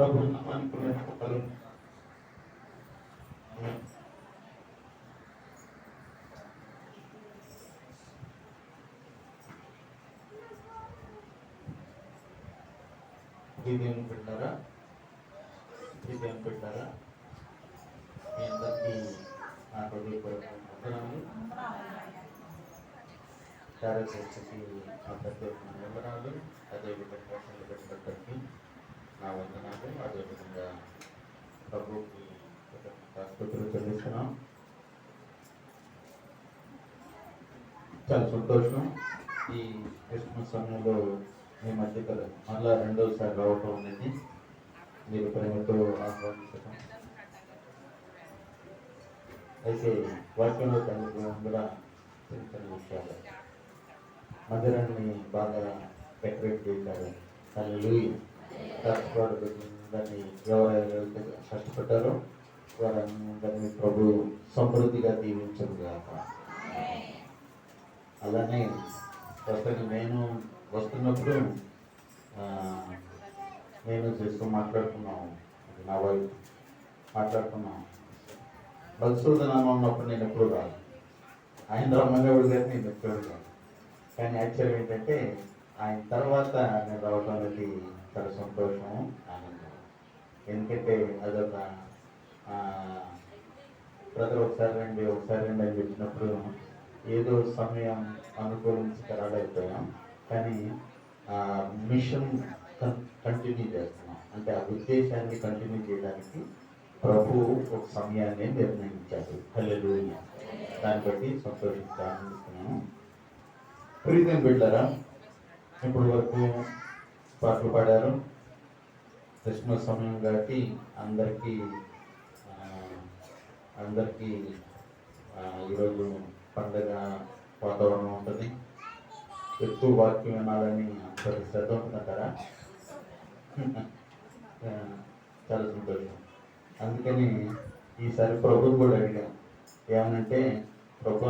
ప్రభు నామానికి కలుగు. ఇది పెట్టారా మీ అందరికీ నా హృదయపూర్వక వందనాలు. కార్యదర్శికి నా ప్రత్యేకమైన వందనాలు. అదేవిధంగా సంఘటనకి నా వందనాలు. అదేవిధంగా ప్రభుకి స్తుతులు చెల్లిస్తున్నాం. చాలా సంతోషం ఈ క్రిస్మస్ సమయంలో మీ మధ్య మళ్ళా రెండోసారి రావటం అనేది మీరు ప్రేమతో ఆహ్వానించడం. అయితే వాక్యంలో తనకు కూడా చిన్న చిన్న విషయాలు మందిరాన్ని బాగా డెకరేట్ చేశారు. దాన్ని ఎవరైతే కష్టపడ్డారో వారందరినీ ప్రభు సమృద్ధిగా దీవించరు కాక. అలానే నేను వస్తున్నప్పుడు నేను చేస్తూ మాట్లాడుకున్నాం, నా వైఫ్ మాట్లాడుకున్నాం. బస్సుదనామా ఉన్నప్పుడు నేను ఎప్పుడు రాదు, ఆయన రమ్మనేవాడు గారు, నేను ఎప్పుడు కాదు. కానీ యాక్చువల్ ఏంటంటే ఆయన తర్వాత నేను రావటం అనేది చాలా సంతోషం, ఆనందం. ఎందుకంటే అదొక బ్రదర్ ఒకసారి రండి అని చెప్పినప్పుడు ఏదో సమయం అనుకూలించి రాలేకపోయాం. కానీ మిషన్ కంటిన్యూ చేస్తున్నాం. అంటే ఆ ఉద్దేశాన్ని కంటిన్యూ చేయడానికి ప్రభు ఒక సమయాన్ని నిర్ణయించారు. హల్లెలూయా. దాన్ని బట్టి సంతోషించి ఆనందిస్తున్నాను. ప్రీతం బిడ్డలారా, ఇప్పటి వరకు పాటలు పాడారు. క్రిస్మస్ సమయం కాబట్టి అందరికీ ఈరోజు పండగ వాతావరణం ఉంటుంది. ఎక్కువ వాక్యం వినాలని అందరికి శ్రద్ధ ఉంటుందంటారా? చాలా సంతోషం. అందుకని ఈసారి ప్రభుని కూడా అడిగాం, ఏమనంటే ప్రభు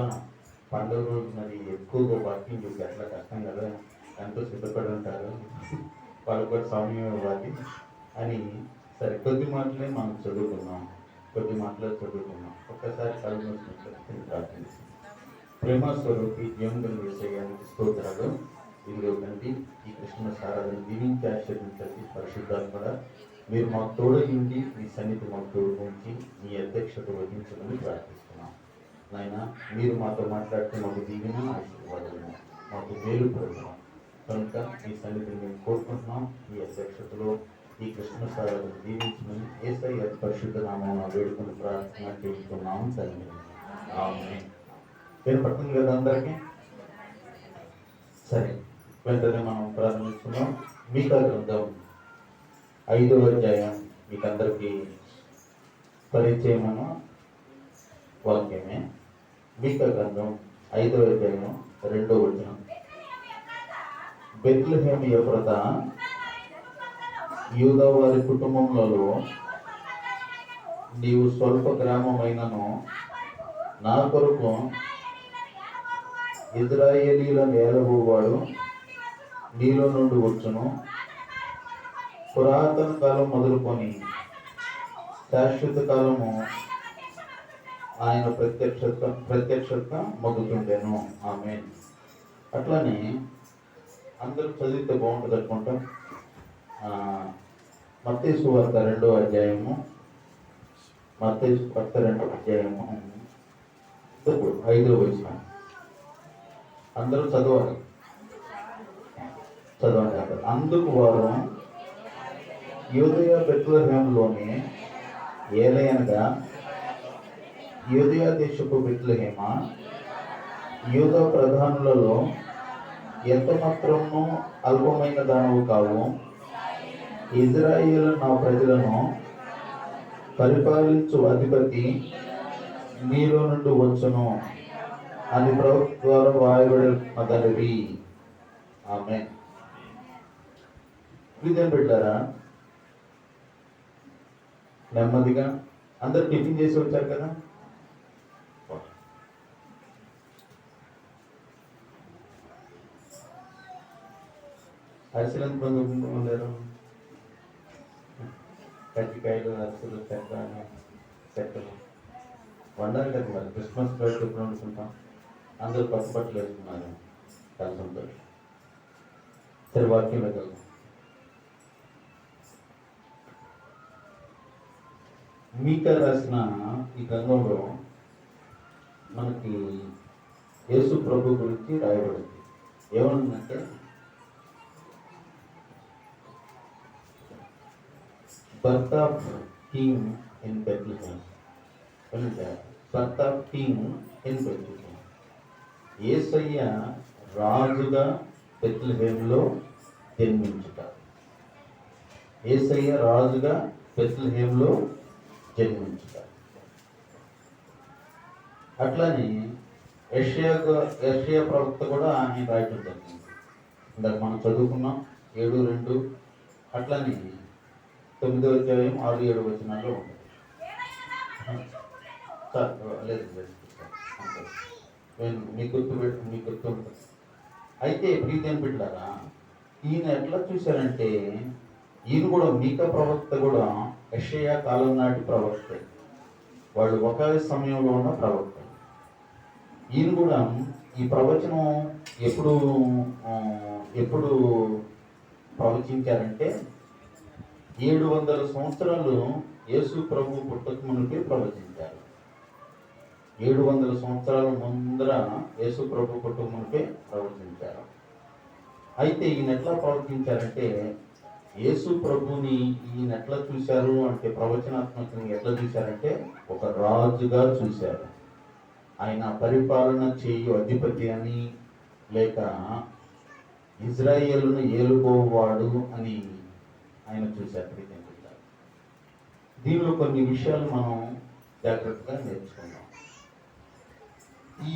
పండుగ రోజు మరి ఎక్కువగా వాక్యం చూసి అట్లా కష్టం కదా, ఎంతో సిద్ధపడి ఉంటారు, వాళ్ళు కూడా సమయం ఇవ్వాలి అని. సరే కొద్ది మాటలే మనం చదువుకున్నాం. ఒక్కసారి కళ్ళు మూసుకుని ప్రార్థించి. ప్రేమ స్వరూపి జీవంగల విషయానికి స్తోత్రాలు. ఇదిగో తండ్రి, ఈ క్రిస్మస్ ఆరాధన దీవించి ఆశీర్వదించండి. పరిశుద్ధాలు కూడా మీరు మాకు తోడగిండి మీ సన్నిధి మాకు తోడుకుంచి మీ అధ్యక్షత వహించమని ప్రార్థిస్తున్నాం. నాయన, మీరు మాతో మాట్లాడితే మాకు దీవెన ఆశీర్వాదము, మాకు మేలు పడుతున్నాం కనుక మీ సన్నిధిని మేము కోరుకుంటున్నాం. మీ అధ్యక్షతలో ఈ క్రిస్మస్ ఆరాధన దీవించమని యేసయ్య పరిశుద్ధ నామమున వేడుకొని ప్రార్థన చేస్తున్నాం తండ్రి. ఆమేన్. వినపడుతుంది కదా అందరికీ? సరే, వెంటనే మనం ప్రారంభిస్తున్నాం. మీకా గ్రంథం 5వ అధ్యాయం మీకు అందరికీ పరిచయమైన వాక్యమే. మీకా గ్రంథం 5వ అధ్యాయం 2వ వచనం. బెత్లెహేము ఎఫ్రాతా యూదా వారి కుటుంబములలో నీవు స్వల్ప గ్రామమైనను నా కొరకు ఇజ్రాయేలీల నేలబోవాడు నీలో నుండి వచ్చును. పురాతన కాలం మొదలుకొని శాశ్వత కాలము ఆయన ప్రత్యక్షత మొదలుండెను. ఆమేన్. అట్లానే అందరూ చదివితే బాగుంటుంది అనుకుంటాం. మత్తయి సువార్త 2వ అధ్యాయము, మత్తయి సువార్త 2వ అధ్యాయము 5వ వచనం. అందరూ చదవాలి. అందుకు వారు యూదయ బెత్లెహేములోని ఏలయనగా యూదయ దేశపు బెత్లెహేమ, యూదా ప్రధానులలో ఎంత మాత్రము అల్పమైన దానవు కావు. ఇజ్రాయేలు నా ప్రజలను పరిపాలించు అధిపతి నీలో నుండి వచ్చును అని ప్రవక్త ద్వారా వాయబడి. ఆమేన్. ప్రియమైన బిడ్డలారా, నెమ్మదిగా అందరు టిఫిన్ చేసి వచ్చారు కదా. అరిసెలు ఎంత మంది ఉన్నారు? కజ్జికాయలు, అరిసెలు, చెక్కలు వండాలి కదా. మరి క్రిస్మస్ బయట ఎప్పుడు వండుకుంటాం? అందరూ కొత్త బట్టలు వేసుకున్నారు కలిసి. సరే, వాక్యం వెళ్దాం. మీకా రాసిన ఈ గ్రంథంలో మనకి యేసు ప్రభు గురించి రాయబడింది. ఏమనుందంటే, birth of king in Bethlehem. Birth of king in Bethlehem. Yesayya రాజుగా బెత్లెహేములో జన్మించుట. యేసయ్య రాజుగా బెత్లెహేములో జన్మించుట. అట్లానే యెషయా ప్రవక్త కూడా ఆయన రాయటం జరిగింది. ఇందాక మనం చదువుకున్నాం 7:2. అట్లానే 9వ అధ్యాయం 6-7 వచనాల్లో ఉంటుంది. మీకు గుర్తు ఉంటుంది. అయితే ప్రీతిని బిడ్డలారా, ఈయన ఎట్లా చూశారంటే, ఈయన కూడా మీకా ప్రవక్త కూడా యెషయా కాలం నాటి ప్రవక్త. వాళ్ళు ఒకే సమయంలో ఉన్న ప్రవక్త. ఈయన కూడా ఈ ప్రవచనం ఎప్పుడు ప్రవచించారంటే 700 సంవత్సరాలు యేసు ప్రభు పుట్టక మునిపే ప్రవచించారు. 700 సంవత్సరాల ముందర యేసు ప్రభు పుట్టక మునిపే ప్రవచించారు. అయితే ఈయన ఎట్లా ప్రవచించారంటే, యేసు ప్రభుని ఈయన ఎట్లా చూశారు అంటే, ప్రవచనాత్మకంగా ఎట్లా చూశారంటే, ఒక రాజుగా చూశారు. ఆయన పరిపాలన చేయు అధిపతి అని, లేక ఇజ్రాయేలును ఏలుకోవాడు అని ఆయన చూశారు. దీనిలో కొన్ని విషయాలు మనం జాగ్రత్తగా నేర్చుకున్నాం. ఈ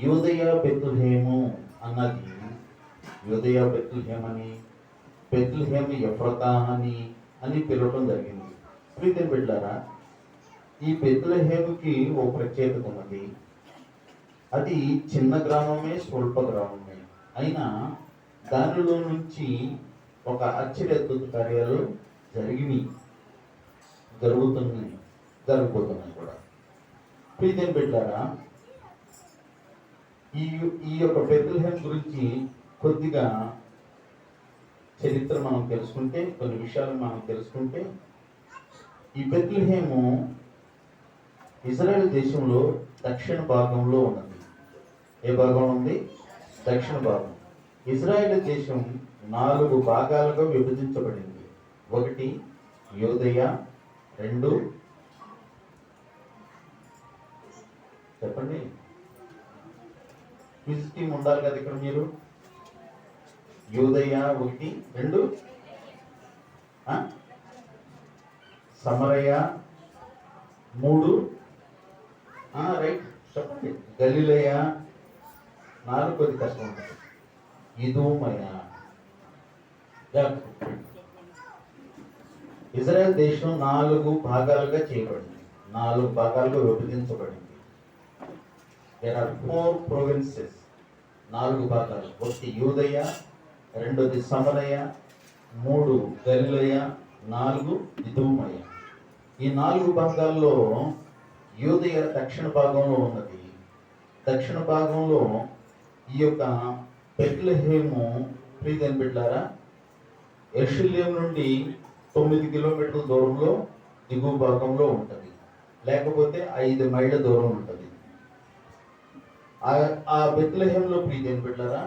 యూదయ బెత్లెహేము అన్నది, యూదయ బెత్లెహేమ్ అని, బెత్లెహేము ఎఫ్రతా అని పిలవడం జరిగింది. ప్రీతిని బిడ్డలారా, ఈ బెత్లెహేముకి ఓ ప్రత్యేకత ఉన్నది. అది చిన్న గ్రామమే, స్వల్ప గ్రామమే అయినా దానిలో నుంచి ఒక ఆశ్చర్యద్భుత కార్యాలు జరుగుతున్నాయి కూడా. ప్రీతిని బిడ్డలారా, ఈ యొక్క బెత్లెహేమ్ గురించి కొద్దిగా చరిత్ర మనం తెలుసుకుంటే, కొన్ని విషయాలు మనం తెలుసుకుంటే, ఈ బెత్లెహేము ఇజ్రాయెల్ దేశంలో దక్షిణ భాగంలో ఉన్నది. ఏ భాగం ఉంది? దక్షిణ భాగం. ఇజ్రాయెల్ దేశం 4 భాగాలుగా విభజించబడింది. 1 యూదయ, 2 చెప్పండి, క్విజ్ టీమ్ ఉండాలి కదా ఇక్కడ. మీరు యూదయ 1, 2 సమరయ, 3 రైట్ చెప్పండి, గలిలయ, 4 కొద్ది కష్టం ఉంటుంది, ఇదూమయ. ఇజ్రాయెల్ దేశం 4 భాగాలుగా చేయబడింది, 4 భాగాలుగా విభజించబడింది. దేర్ ఆర్ 4 ప్రొవిన్సెస్, 4 భాగాలు. 1 యూదయ, 2 సమరయ, 3 గలిలయ, 4 ఇదూమయ. ఈ 4 భాగాల్లో యూదయ దక్షిణ భాగంలో ఉన్నది. దక్షిణ భాగంలో ఈ యొక్క బెత్లెహేము, ప్రీతిని బిడ్డలారా, యెరూషలేము నుండి 9 కిలోమీటర్ల దూరంలో దిగువ భాగంలో ఉంటుంది, లేకపోతే 5 మైళ్ళ దూరం ఉంటుంది. ఆ బెత్లెహేములో ప్రీతిని బిడ్డలారా,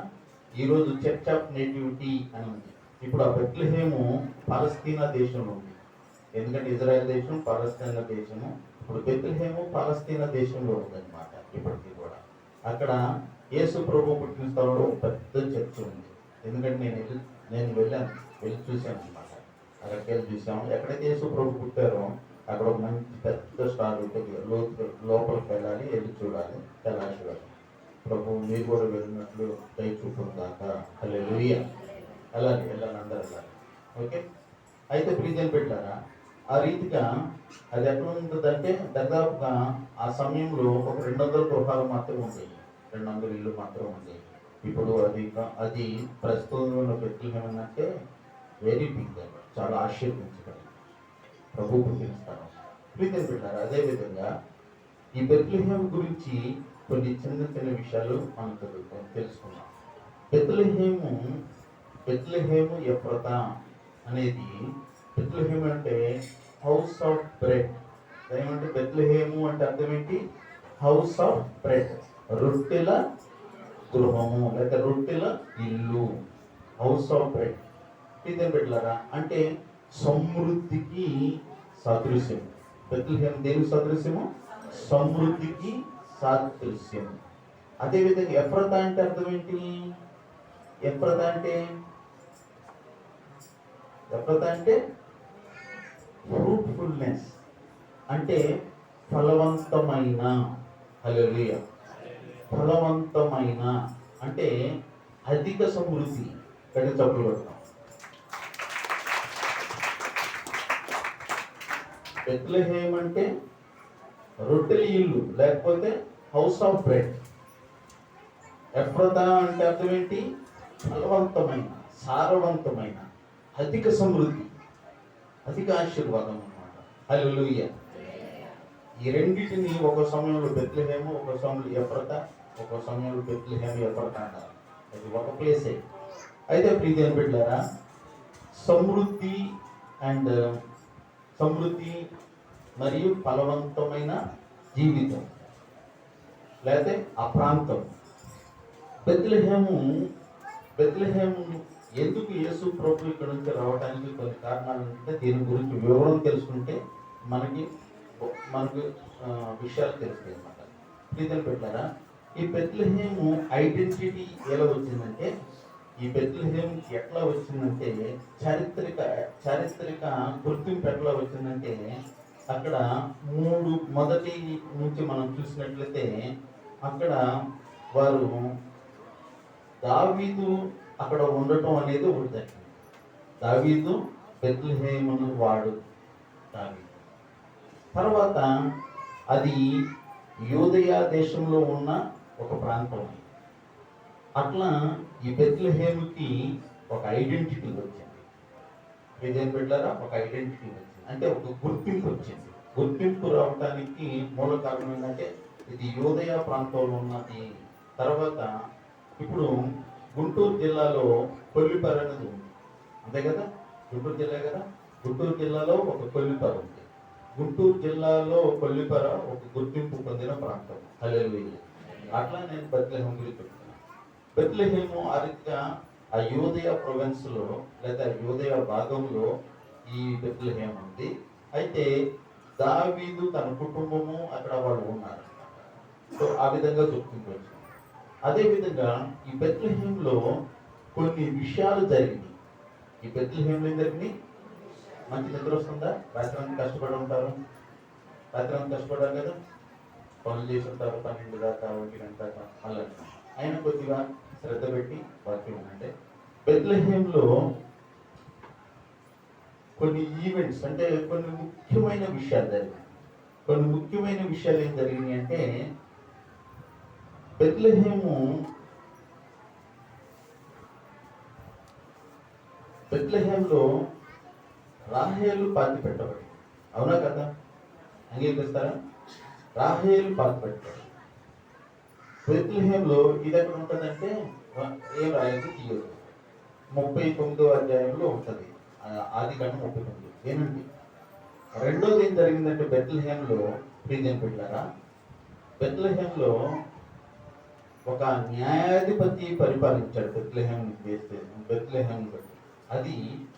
ఈరోజు చర్చ్ ఆఫ్ నేటివిటీ అని ఉంది. ఇప్పుడు ఆ బెత్లెహేము పాలస్తీనా దేశంలో ఉంది. ఎందుకంటే ఇజ్రాయెల్ దేశం, పాలస్తీనా దేశము. ఇప్పుడు బెత్లెహేము పాలస్తీనా దేశంలో ఉందన్నమాట ఇప్పటికీ కూడా. అక్కడ యేసు ప్రభు పుట్టిన స్థలంలో పెద్ద చర్చ్ ఉంది. ఎందుకంటే నేను వెళ్ళి చూశాను అనమాట. అక్కడికి వెళ్ళి చూసాము. ఎక్కడైతే యేసు ప్రభు పుట్టారో అక్కడ ఒక మంచి పెద్ద స్టార్ ఉంటుంది. లోపలికి వెళ్ళి చూడాలి. చాలా ఆశీర్వాదం. ప్రభు మీరు కూడా వెళ్ళినట్లు దయ చూపుదాకా. హల్లెలూయా. అలాగే వెళ్ళాలి, అందరూ వెళ్ళాలి. ఓకే. అయితే ప్రీతిని పెట్టారా, ఆ రీతిగా అది ఎక్కడ ఉంటుందంటే, దాదాపుగా ఆ సమయంలో ఒక 200 గృహాలు మాత్రమే ఉండేవి, 200 ఇళ్ళు మాత్రం ఉండేవి. ఇప్పుడు అది ప్రస్తుతం బెత్లెహేమ్ అంటే వెరీ బిగ్, చాలా ఆశ్చర్యించబడింది. ప్రభు పుట్టిన స్థలం. ప్రీతిని పెట్టారు. అదేవిధంగా ఈ బెత్లెహేము గురించి కొన్ని చిన్న చిన్న విషయాలు మనం తెలుసుకున్నాం. బెత్లెహేము ఎఫ్రాతా అనేది, బెత్లెహేము అంటే హౌస్ ఆఫ్ బ్రెడ్. ఏమంటే బెత్లెహేము అంటే అర్థం ఏంటి? హౌస్ ఆఫ్ బ్రెడ్, రొట్టెల గృహము లేదా రొట్టెల ఇల్లు, హౌస్ ఆఫ్ బ్రెడ్. ఇదే పెట్టారా అంటే సమృద్ధికి సాదృశ్యం. బెత్లెహేము దేనికి సాదృశ్యము? సమృద్ధికి సాదృశ్యం. అదేవిధంగా ఎఫ్రాతా అంటే అర్థం ఏంటి? ఎఫ్రాతా అంటే ఫ్రూట్ఫుల్నెస్, అంటే ఫలవంతమైన. హల్లెలూయా. ఫలవంతమైన అంటే అధిక సమృద్ధి. కానీ చప్పులు కొడతాం. బెత్లెహేమ్ అంటే రొట్టెల ఇల్లు లేకపోతే హౌస్ ఆఫ్ బ్రెడ్. ఎఫ్రాతా అంటే అర్థం ఏంటి? ఫలవంతమైన, సారవంతమైన, అధిక సమృద్ధి, అధిక ఆశీర్వాదం అన్నమాట. హల్లెలూయా. ఈ రెండింటిని ఒక సమయంలో బెత్లెహేము, ఒక సమయంలో ఎఫ్రాతా, ఒక సమయంలో బెత్లెహేము ఎఫ్రాతా అంటారు. అది ఒక ప్లేసే. అయితే ప్రీతిని బిడ్డలారా, సమృద్ధి మరియు ఫలవంతమైన జీవితం లేకపోతే ఆ ప్రాంతం. బెత్లెహేము ఎందుకు యేసు ప్రభు ఇక్కడ నుంచి రావడానికి కొన్ని కారణాలు ఉంటే దీని గురించి వివరం తెలుసుకుంటే మనకు విషయాలు తెలుస్తాయి అన్నమాట. ప్రీతిని పెట్టారా, ఈ బెత్లెహేము ఐడెంటిటీ ఎలా వచ్చిందంటే, ఈ బెత్లెహేము ఎట్లా వచ్చిందంటే చారిత్రక గుర్తింపు ఎట్లా వచ్చిందంటే, అక్కడ మొదటి నుంచి మనం చూసినట్లయితే అక్కడ వారు దావీదు అక్కడ ఉండటం అనేది ఒకటి. దావీదు బెత్లెహేమును వాడు. దావీదు తర్వాత అది యూదయ దేశంలో ఉన్న ఒక ప్రాంతం. అట్లా ఈ బెత్లెహేముకి ఒక ఐడెంటిటీ వచ్చింది. ఏదేం పెట్టారా? ఒక ఐడెంటిటీ వచ్చింది, అంటే ఒక గుర్తింపు వచ్చింది. గుర్తింపు రావడానికి మూల కారణం ఏంటంటే ఇది యూదయ ప్రాంతంలో ఉన్నది. తర్వాత ఇప్పుడు గుంటూరు జిల్లాలో కొల్లిపర అనేది ఉంది, అంతే కదా? గుంటూరు జిల్లా కదా. గుంటూరు జిల్లాలో ఒక కొల్లిపర ఉంది. గుంటూరు జిల్లాలో కొల్లిపర ఒక గుర్తింపు పొందిన ప్రాంతం. హల్లెలూయా. అట్లా నేను బెత్లెహేము గురించి చెప్తున్నాను. బెత్లెహేము ఆ రీతిగా ఆ యూదయ ప్రొవిన్స్ లో లేదా యూదయ భాగంలో ఈ బెత్లెహేము ఉంది. అయితే దావీదు తన కుటుంబము అక్కడ వాళ్ళు ఉన్నారు. సో ఆ విధంగా చెప్పుకుంటూ అదేవిధంగా ఈ బెత్లెహేములో కొన్ని విషయాలు జరిగినాయి. ఈ బెత్లెహేములో ఏం జరిగినాయి? మంచి నిద్ర వస్తుందా? రాత్రి అంతా కష్టపడి ఉంటారు, రాత్రి అంతా కష్టపడారు కదా, పనులు చేసి ఉంటారు, 12 దాకా 1 గంట దాకా. మళ్ళీ ఆయన కొద్దిగా శ్రద్ధ పెట్టి వాక్యం అంటే బెత్లెహేములో కొన్ని ఈవెంట్స్, అంటే కొన్ని ముఖ్యమైన విషయాలు జరిగినాయి. కొన్ని ముఖ్యమైన విషయాలు ఏం జరిగినాయి అంటే, బెత్లెహేములో రాహేలు పాతి పెట్టబడి, అవునా కదా? అంగీకరిస్తారా? రాహేలు పాతి పెట్టబడి బెత్లెహేములో ఇది ఎక్కడ ఉంటుందంటే ఏం రాయదు, తీయదు. 39వ అధ్యాయంలో ఉంటుంది, ఆదికాండం 39. ఏనండి రెండోది ఏం జరిగిందంటే బెత్లెహేములో ప్రీతిని పెట్టారా, బెత్లెహేములో ఒక న్యాయాధిపతి పరిపాలించాడు బెత్లెహేము బట్టి. అది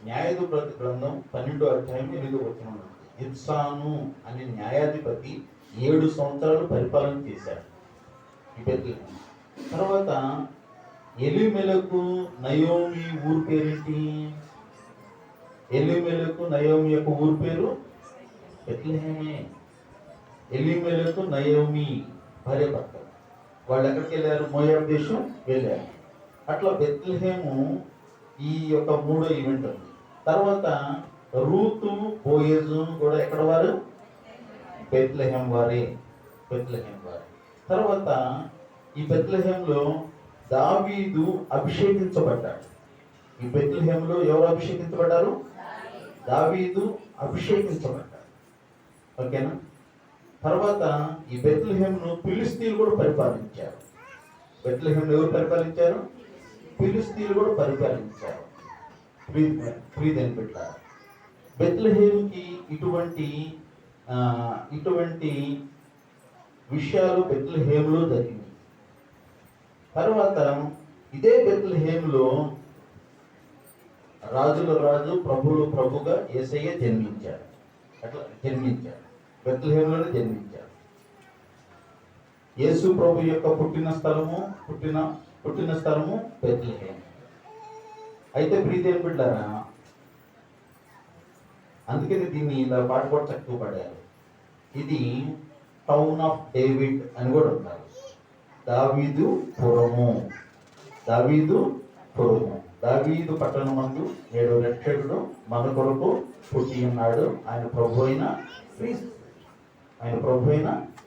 న్యాయాధిపతి గ్రంథం 12వ అధ్యాయం 8వ వచనం. ఇబ్సాను అనే న్యాయాధిపతి 7 సంవత్సరాలు పరిపాలన చేశాడు ఈ బెత్లెహేము. తర్వాత ఎలీమెలకు నయోమి ఊరు పేరేంటి? ఎలీమెలకు నయోమి యొక్క ఊరు పేరు బెత్లెహేమే. ఎలీమెలకు నయోమి భార్య భర్త, వాళ్ళు ఎక్కడికి వెళ్ళారు? మోయాబు దేశం వెళ్ళారు. అట్లా బెత్లెహేము ఈ యొక్క 3వ ఈవెంట్ ఉంది. తర్వాత రూతు బోయజు కూడా ఎక్కడ వారు? బెత్లెహేం వారే. తర్వాత ఈ బెత్లెహేంలో దావీదు అభిషేకించబడ్డాడు. ఈ బెత్లెహేంలో ఎవరు అభిషేకించబడ్డారు? దావీదు అభిషేకించబడ్డాడు. ఓకేనా? తర్వాత ఈ బెత్లెహేమును ఫిలిష్తీయులు కూడా పరిపాలించారు. బెత్లెహేమును ఎవరు పరిపాలించారు? ఫిలిష్తీయులు కూడా పరిపాలించారు. ప్రియమైన బిడ్డలారా, బెత్లెహేముకి ఇటువంటి విషయాలు బెత్లెహేములో జరిగింది. తర్వాత ఇదే బెత్లెహేములో రాజుల రాజు ప్రభువుల ప్రభుగా యేసయ్య జన్మించాడు. బెత్లెహేములోనే జన్మించాడు. యేసు ప్రభు యొక్క పుట్టిన స్థలము బెత్లెహేము. అయితే ప్రియమైన బిడ్డలారా, అందుకని దీన్ని ఇలా పాట కూడా చక్కగా పాడారు. ఇది టౌన్ ఆఫ్ డేవిడ్ అని కూడా ఉంటారు. దావీదు పురము, దావీదు పట్టణమందు నేడు రక్షకుడు మన కొరకు పుట్టి ఉన్నాడు. ఆయన ప్రభు అయిన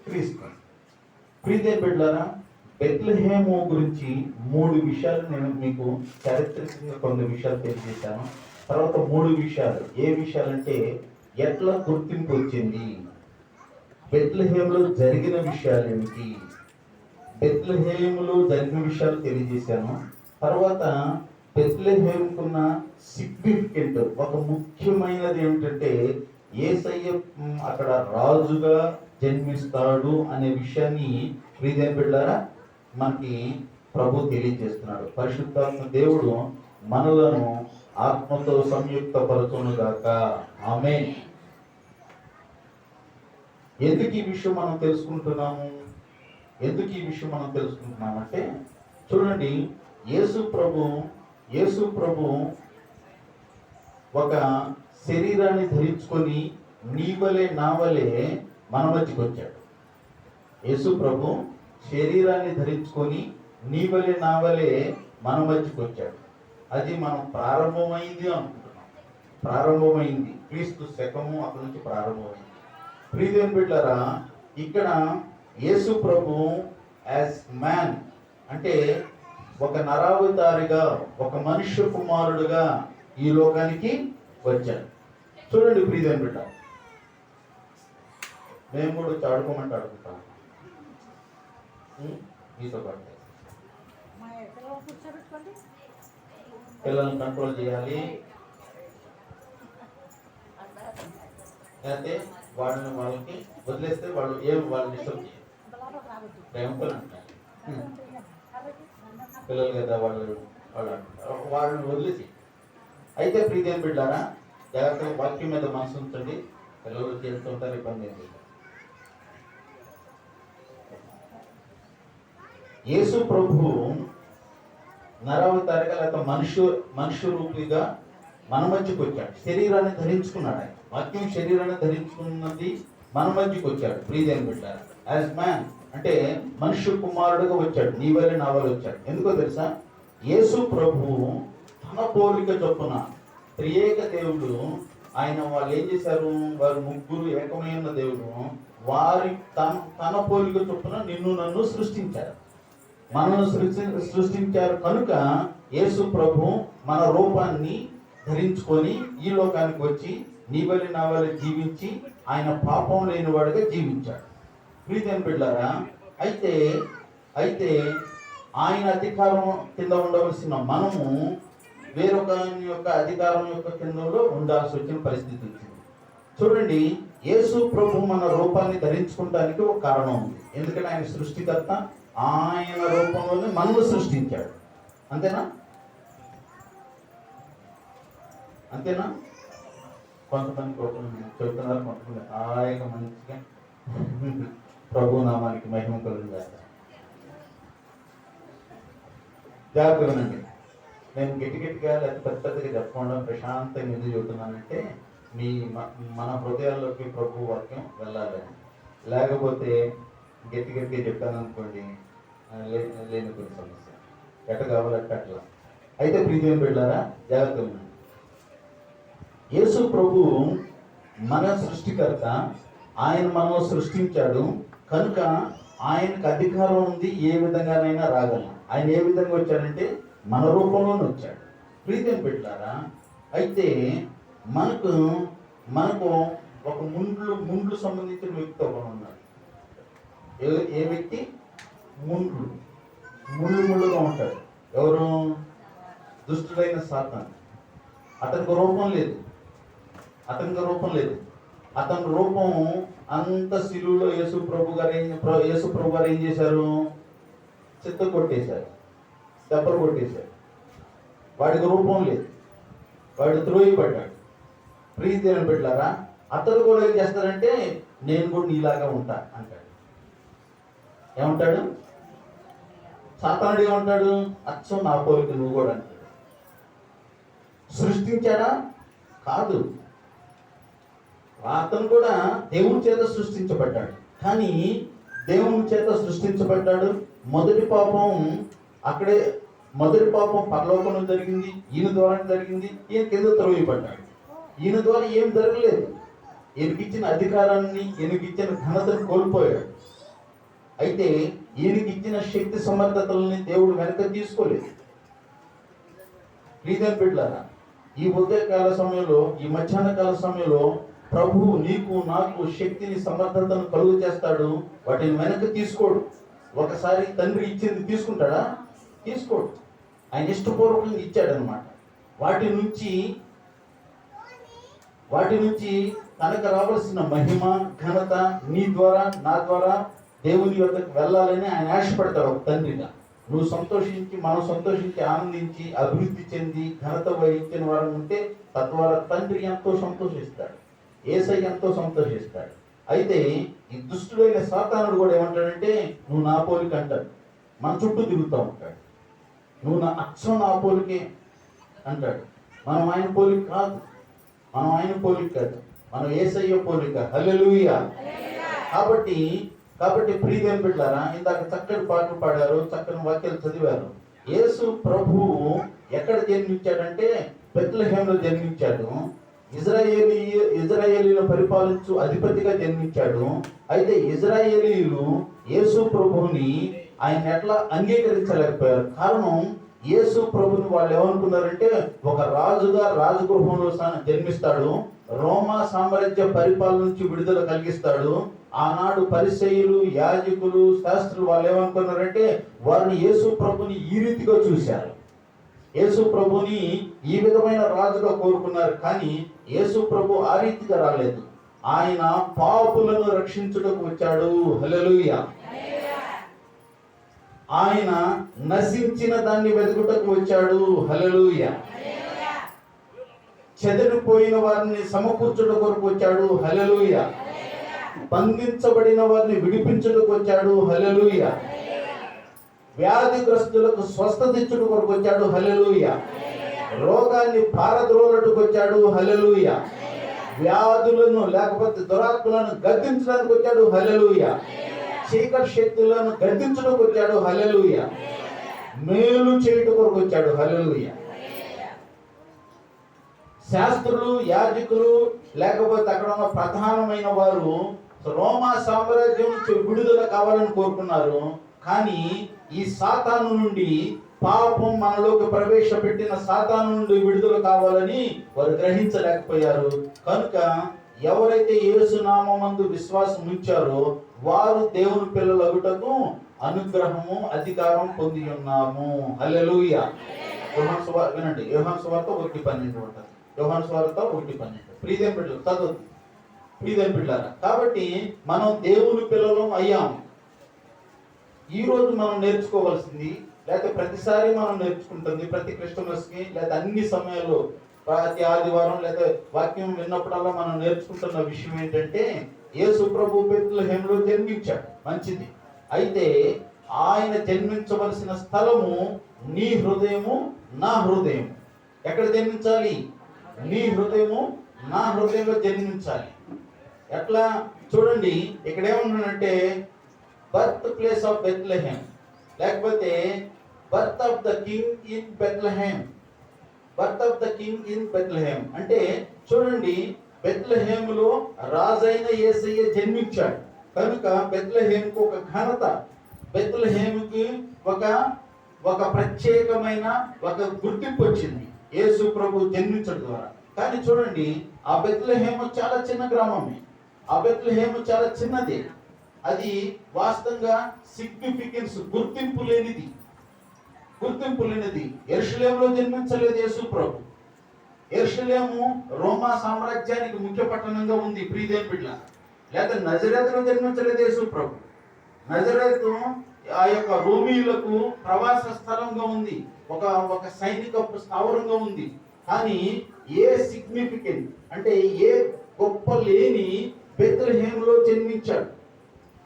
క్రీస్తు. ప్రియమైన బిడ్డలారా, బెత్లెహేము గురించి 3 విషయాలు నేను మీకు చారిత్రకంగా కొన్ని విషయాలు తెలియజేశాను. తర్వాత 3 విషయాలు. ఏ విషయాలంటే ఎట్లా గుర్తింపు వచ్చింది, బెత్లెహేములో జరిగిన విషయాలు ఏమిటి, బెత్లెహేములో జరిగిన విషయాలు తెలియజేశాను. తర్వాత బెత్లెహేముకున్న సిగ్నిఫికెంట్, ఒక ముఖ్యమైనది ఏమిటంటే యేసయ్య అక్కడ రాజుగా జన్మిస్తాడు అనే విషయాన్ని ప్రియమైన బిడ్డలారా మనకి ప్రభు తెలియజేస్తున్నాడు. పరిశుద్ధాత్మ దేవుడు మనలను ఆత్మతో సంయుక్తపరచునుగాక. ఆమేన్. ఎందుకు ఈ విషయం మనం తెలుసుకుంటున్నాము అంటే చూడండి, యేసు ప్రభు ఒక శరీరాన్ని ధరించుకొని నీవలే నావలే మన మధ్యకి వచ్చాడు. యేసు ప్రభు శరీరాన్ని ధరించుకొని నీవలే నావలే మన మధ్యకి వచ్చాడు. అది మనం ప్రారంభమైంది అనుకుంటున్నాం. ప్రారంభమైంది క్రీస్తు శకము అక్కడి నుంచి ప్రారంభమైంది. ప్రియమైన బిడ్డలారా, ఇక్కడ యేసు ప్రభు యాజ్ మ్యాన్ అంటే ఒక నరావతారిగా, ఒక మనుష్య కుమారుడుగా ఈ లోకానికి వచ్చాడు. చూడండి ప్రియమైన బిడ్డ, మేము కూడా చాడుకోమంటే అడుగుతాం మీతో పాటు. పిల్లల్ని కంట్రోల్ చేయాలి, అయితే వాళ్ళకి వదిలేస్తే వాళ్ళని డిస్టర్బ్ చేయాలి. ప్రేమతో అంటారు పిల్లలు కదా, వాళ్ళని వదిలేసి. అయితే ప్రియమైన బిడ్డారా, జాగ్రత్తగా వాక్యం మీద మనసు ఉంచండి. పిల్లలు చేస్తుంటారు, ఇబ్బంది ఏంటి. యేసు ప్రభు నరావతారిగా లేక మనుష్య రూపిగా మన మధ్యకి వచ్చాడు. శరీరాన్ని ధరించుకున్నాడు. ఆయన వాక్యం శరీరాన్ని ధరించుకున్నది మన మధ్యకి వచ్చాడు. ప్రియమైన బిడ్డారా, యాజ్ మ్యాన్ అంటే మనుష్య కుమారుడుగా వచ్చాడు. నీ వల్ల నా వల్ల వచ్చాడు. ఎందుకో తెలుసా? యేసు ప్రభు తన పోలిక చొప్పున, త్రియేక దేవుడు ఆయన, వాళ్ళు ఏం చేశారు, వారు ముగ్గురు ఏకమైన దేవుడు, వారి తన పోలిక చొప్పున నిన్ను నన్ను సృష్టించారు, మనల్ని సృష్టించారు. కనుక యేసు ప్రభు మన రూపాన్ని ధరించుకొని ఈ లోకానికి వచ్చి నీ వల్ల నా వల్ల జీవించి ఆయన పాపం లేని వాడిగా జీవించాడు. ప్రియమైన బిడ్డలారా, అయితే ఆయన అధికారం కింద ఉండవలసిన మనము వేరొక యొక్క అధికారం యొక్క కిందలో ఉండాల్సి వచ్చిన పరిస్థితి వచ్చింది. చూడండి, యేసు ప్రభు మన రూపాన్ని ధరించుకోవడానికి ఒక కారణం ఉంది. ఎందుకంటే ఆయన సృష్టికర్త, ఆయన రూపంలోనే మనల్ని సృష్టించాడు. అంతేనా? కొంతమంది చెబుతున్నారు, కొంతమంది ఆయన మంచిగా ప్రభు నామానికి మహిమ కలుగుతారు. జాగ్రత్తగానండి. నేను గట్టిగా లేకపోతే పెద్దగా చెప్పకుండా ప్రశాంతంగా ఎందుకు చెబుతున్నానంటే మన హృదయాల్లోకి ప్రభు వాక్యం వెళ్ళాలని. లేకపోతే గట్టిగా చెప్పాను అనుకోండి, లేని కొన్ని సమస్య ఎట్ట కావాలంటే అట్లా. అయితే ప్రియమైన బిడ్డలారా, జాగ్రత్తగా. యేసు ప్రభు మన సృష్టికర్త, ఆయన మనల్ని సృష్టించాడు. కనుక ఆయనకు అధికారం ఉంది, ఏ విధంగానైనా రాగలం. ఆయన ఏ విధంగా వచ్చాడంటే మన రూపంలోనే వచ్చాడు. ప్రియమైన బిడ్డలారా, అయితే మనకు మనకు ఒక ముండ్లు సంబంధించిన వ్యక్తి ఒకడు ఉన్నాడు. ఏ వ్యక్తి? ముళ్ళుగా ఉంటాడు. ఎవరు? దుష్టుడైన సాతాను. అతనికి రూపం లేదు. అతని రూపం అంత శిలువలో యేసు ప్రభు గారు ఏం చేశారు? చిత్త కొట్టేశారు, దెబ్బలు కొట్టేశారు. వాడికి రూపం లేదు, వాడు త్రోయబడ్డాడు. ప్రీతి అని పెట్టారా? అతడు కూడా ఏం చేస్తారంటే నేను కూడా నీలాగా ఉంటా అంటాడు. ఏమంటాడు? సాతానుడు ఏమంటాడు? అచ్చం నా పోలిక నువ్వు కూడా అంటాడు. సృష్టించాడా? కాదు. అతను కూడా దేవుని చేత సృష్టించబడ్డాడు. కానీ దేవుని చేత సృష్టించబడ్డాడు. మొదటి పాపం పరలోకంలో జరిగింది, ఈయన ద్వారా జరిగింది. ఈయన కింద త్రోయబడ్డాడు. ఈయన ద్వారా ఏం జరగలేదు. ఈయనకిచ్చిన అధికారాన్ని, ఈయనకిచ్చిన ఘనతను కోల్పోయాడు. అయితే ఈయనకిచ్చిన శక్తి సమర్థతల్ని దేవుడు వెనక తీసుకోలేదు. ప్రియమైన బిడ్డలారా, ఈ ఉదయకాల సమయంలో, ఈ మధ్యాహ్న కాల సమయంలో ప్రభువు నీకు నాకు శక్తిని సమర్థతను కలుగు చేస్తాడు. వాటిని వెనక తీసుకోడు. ఒకసారి తండ్రి ఇచ్చింది తీసుకుంటాడా? తీసుకోడు. ఆయన ఇష్టపూర్వకంగా ఇచ్చాడనమాట. వాటి నుంచి తనకు రావాల్సిన మహిమ, ఘనత నీ ద్వారా, నా ద్వారా దేవుని యొద్దకు వెళ్ళాలని ఆయన ఆశపడతాడు. ఒక తండ్రిగా నువ్వు సంతోషించి, మనం సంతోషించి, ఆనందించి, అభివృద్ధి చెంది ఘనత వహించిన వారు ఉంటే తద్వారా తండ్రి ఎంతో సంతోషిస్తాడు, యేసయ్య ఎంతో సంతోషిస్తాడు. అయితే ఈ దుష్టుడైన సాతానుడు కూడా ఏమంటాడంటే నువ్వు నా పోలిక అంటాడు. మన చుట్టూ తిరుగుతూ ఉంటాడు. నువ్వు అచ్చం నా పోలికే అంటాడు. మనం ఆయన పోలిక కాదు, మనం యేసయ్య పోలిక. హల్లెలూయా. కాబట్టి ప్రియమైన బిడ్డలారా, ఇందాక చక్కటి పాటలు పాడారు, చక్కని వాక్యాలు చదివారు. యేసు ప్రభువు ఎక్కడ జన్మించాడంటే బెత్లెహేంలో జన్మించాడు. ఇజ్రాయేలీలను పరిపాలించు అధిపతిగా జన్మించాడు. అయితే ఇజ్రాయేలీలు యేసు ప్రభువుని ఆయన ఎట్లా అంగీకరించలేకపోయారు. కారణం, యేసు ప్రభుని వాళ్ళు ఏమనుకున్నారంటే ఒక రాజుగా రాజగృహంలో జన్మిస్తాడు, రోమా సామ్రాజ్య పరిపాలన నుంచి విడుదల కలిగిస్తాడు. ఆనాడు పరిసయ్యులు, యాజకులు, శాస్త్రులు వాళ్ళు ఏమనుకున్నారంటే వారిని యేసు ప్రభుని ఈ రీతిగా చూశారు. యేసు ప్రభుని ఈ విధమైన రాజుగా కోరుకున్నారు. కానీ యేసు ప్రభు ఆ రీతిగా రాలేదు. ఆయన పాపులను రక్షించుటకు వచ్చాడు. హల్లెలూయా. ఆయన నశించిన దాన్ని వెతుకుటకు వచ్చాడు. హల్లెలూయా. చెదిరిపోయిన వారిని సమకూర్చుట కొరకు వచ్చాడు. హల్లెలూయా. బంధించబడిన వారిని విడిపించుటకు వచ్చాడు. హల్లెలూయా. వ్యాధిగ్రస్తులకు స్వస్థత ఇచ్చుట కొరకు వచ్చాడు. హల్లెలూయా. రోగాన్ని పారద్రోలుటకు వచ్చాడు. హల్లెలూయా. వ్యాధులను లేకపోతే దురాత్మలను గద్దించడానికి వచ్చాడు. హల్లెలూయా. చీకటి శక్తులను గద్దించడానికి వచ్చాడు. హల్లెలూయా. మేలు చేయుట కొరకు వచ్చాడు. హల్లెలూయా. శాస్త్రులు, యాజకులు లేకపోతే అక్కడ ఉన్న ప్రధానమైన వారు రోమా సామ్రాజ్యం నుంచి విడుదల కావాలని కోరుకున్నారు. కానీ ఈ సాతాను నుండి, పాపం మనలోకి ప్రవేశపెట్టిన సాతాను నుండి విడుదల కావాలని వారు గ్రహించలేకపోయారు. కనుక ఎవరైతే యేసు నామమందు విశ్వాసం ఉంచారో వారు దేవుని పిల్లలగుటకు అనుగ్రహము, అధికారం పొంది ఉన్నాము. హల్లెలూయా. వినండి, యోహాను సువార్త 1:12 ఉంటుంది. యోహాను సువార్త 1:12. ప్రియమైన బిడ్డలు చదవద్దు. ప్రియమైన బిడ్డలారా, కాబట్టి మనం దేవుని పిల్లలం అయ్యాము. ఈ రోజు మనం నేర్చుకోవాల్సింది, లేకపోతే ప్రతిసారి మనం నేర్చుకుంటుంది, ప్రతి క్రిస్టమస్కి లేదా అన్ని సమయాల్లో, ప్రతి ఆదివారం లేదా వాక్యం విన్నప్పుడల్లా మనం నేర్చుకుంటున్న విషయం ఏంటంటే యేసు ప్రభు బెత్లెహేంలో జన్మించాడు. మంచిది. అయితే ఆయన జన్మించవలసిన స్థలము నీ హృదయము, నా హృదయం. ఎక్కడ జన్మించాలి? నీ హృదయము, నా హృదయంలో జన్మించాలి. ఎట్లా? చూడండి, ఇక్కడ ఏమన్నాడంటే బర్త్ ప్లేస్ ఆఫ్ బెత్లెహేమ్, లేకపోతే birth of the king in Bethlehem. Birth of the king in Bethlehem అంటే చూడండి, బెత్లెహేములో రాజైన యేసయ్య జన్మించాడు. కనుక బెత్లెహేముకు ఒక ఘనత, బెత్లెహేముకి ఒక ప్రత్యేకమైన ఒక గుర్తింపు వచ్చింది యేసు ప్రభు జన్మించడం ద్వారా. కానీ చూడండి, ఆ బెత్లెహేము చాలా చిన్న గ్రామమే. ఆ బెత్లెహేము చాలా చిన్నది. అది వాస్తవంగా సిగ్నిఫికెన్స్, గుర్తింపు లేనిది. యెరూషలేములో జన్మించలేదు యేసు ప్రభు. యెరూషలేము రోమా సామ్రాజ్యానికి ముఖ్య పట్టణంగా ఉంది ప్రియదేవుని బిడ్డ. లేదా నజరేతులో జన్మించలేదు యేసు ప్రభు. నజరేతు ఆ యొక్క రోమీయులకు ప్రవాస స్థలంగా ఉంది, ఒక సైనిక స్థావరంగా ఉంది. కానీ ఏ సిగ్నిఫికెంట్ అంటే ఏ గొప్ప లేని బెత్లెహేములో జన్మించాడు.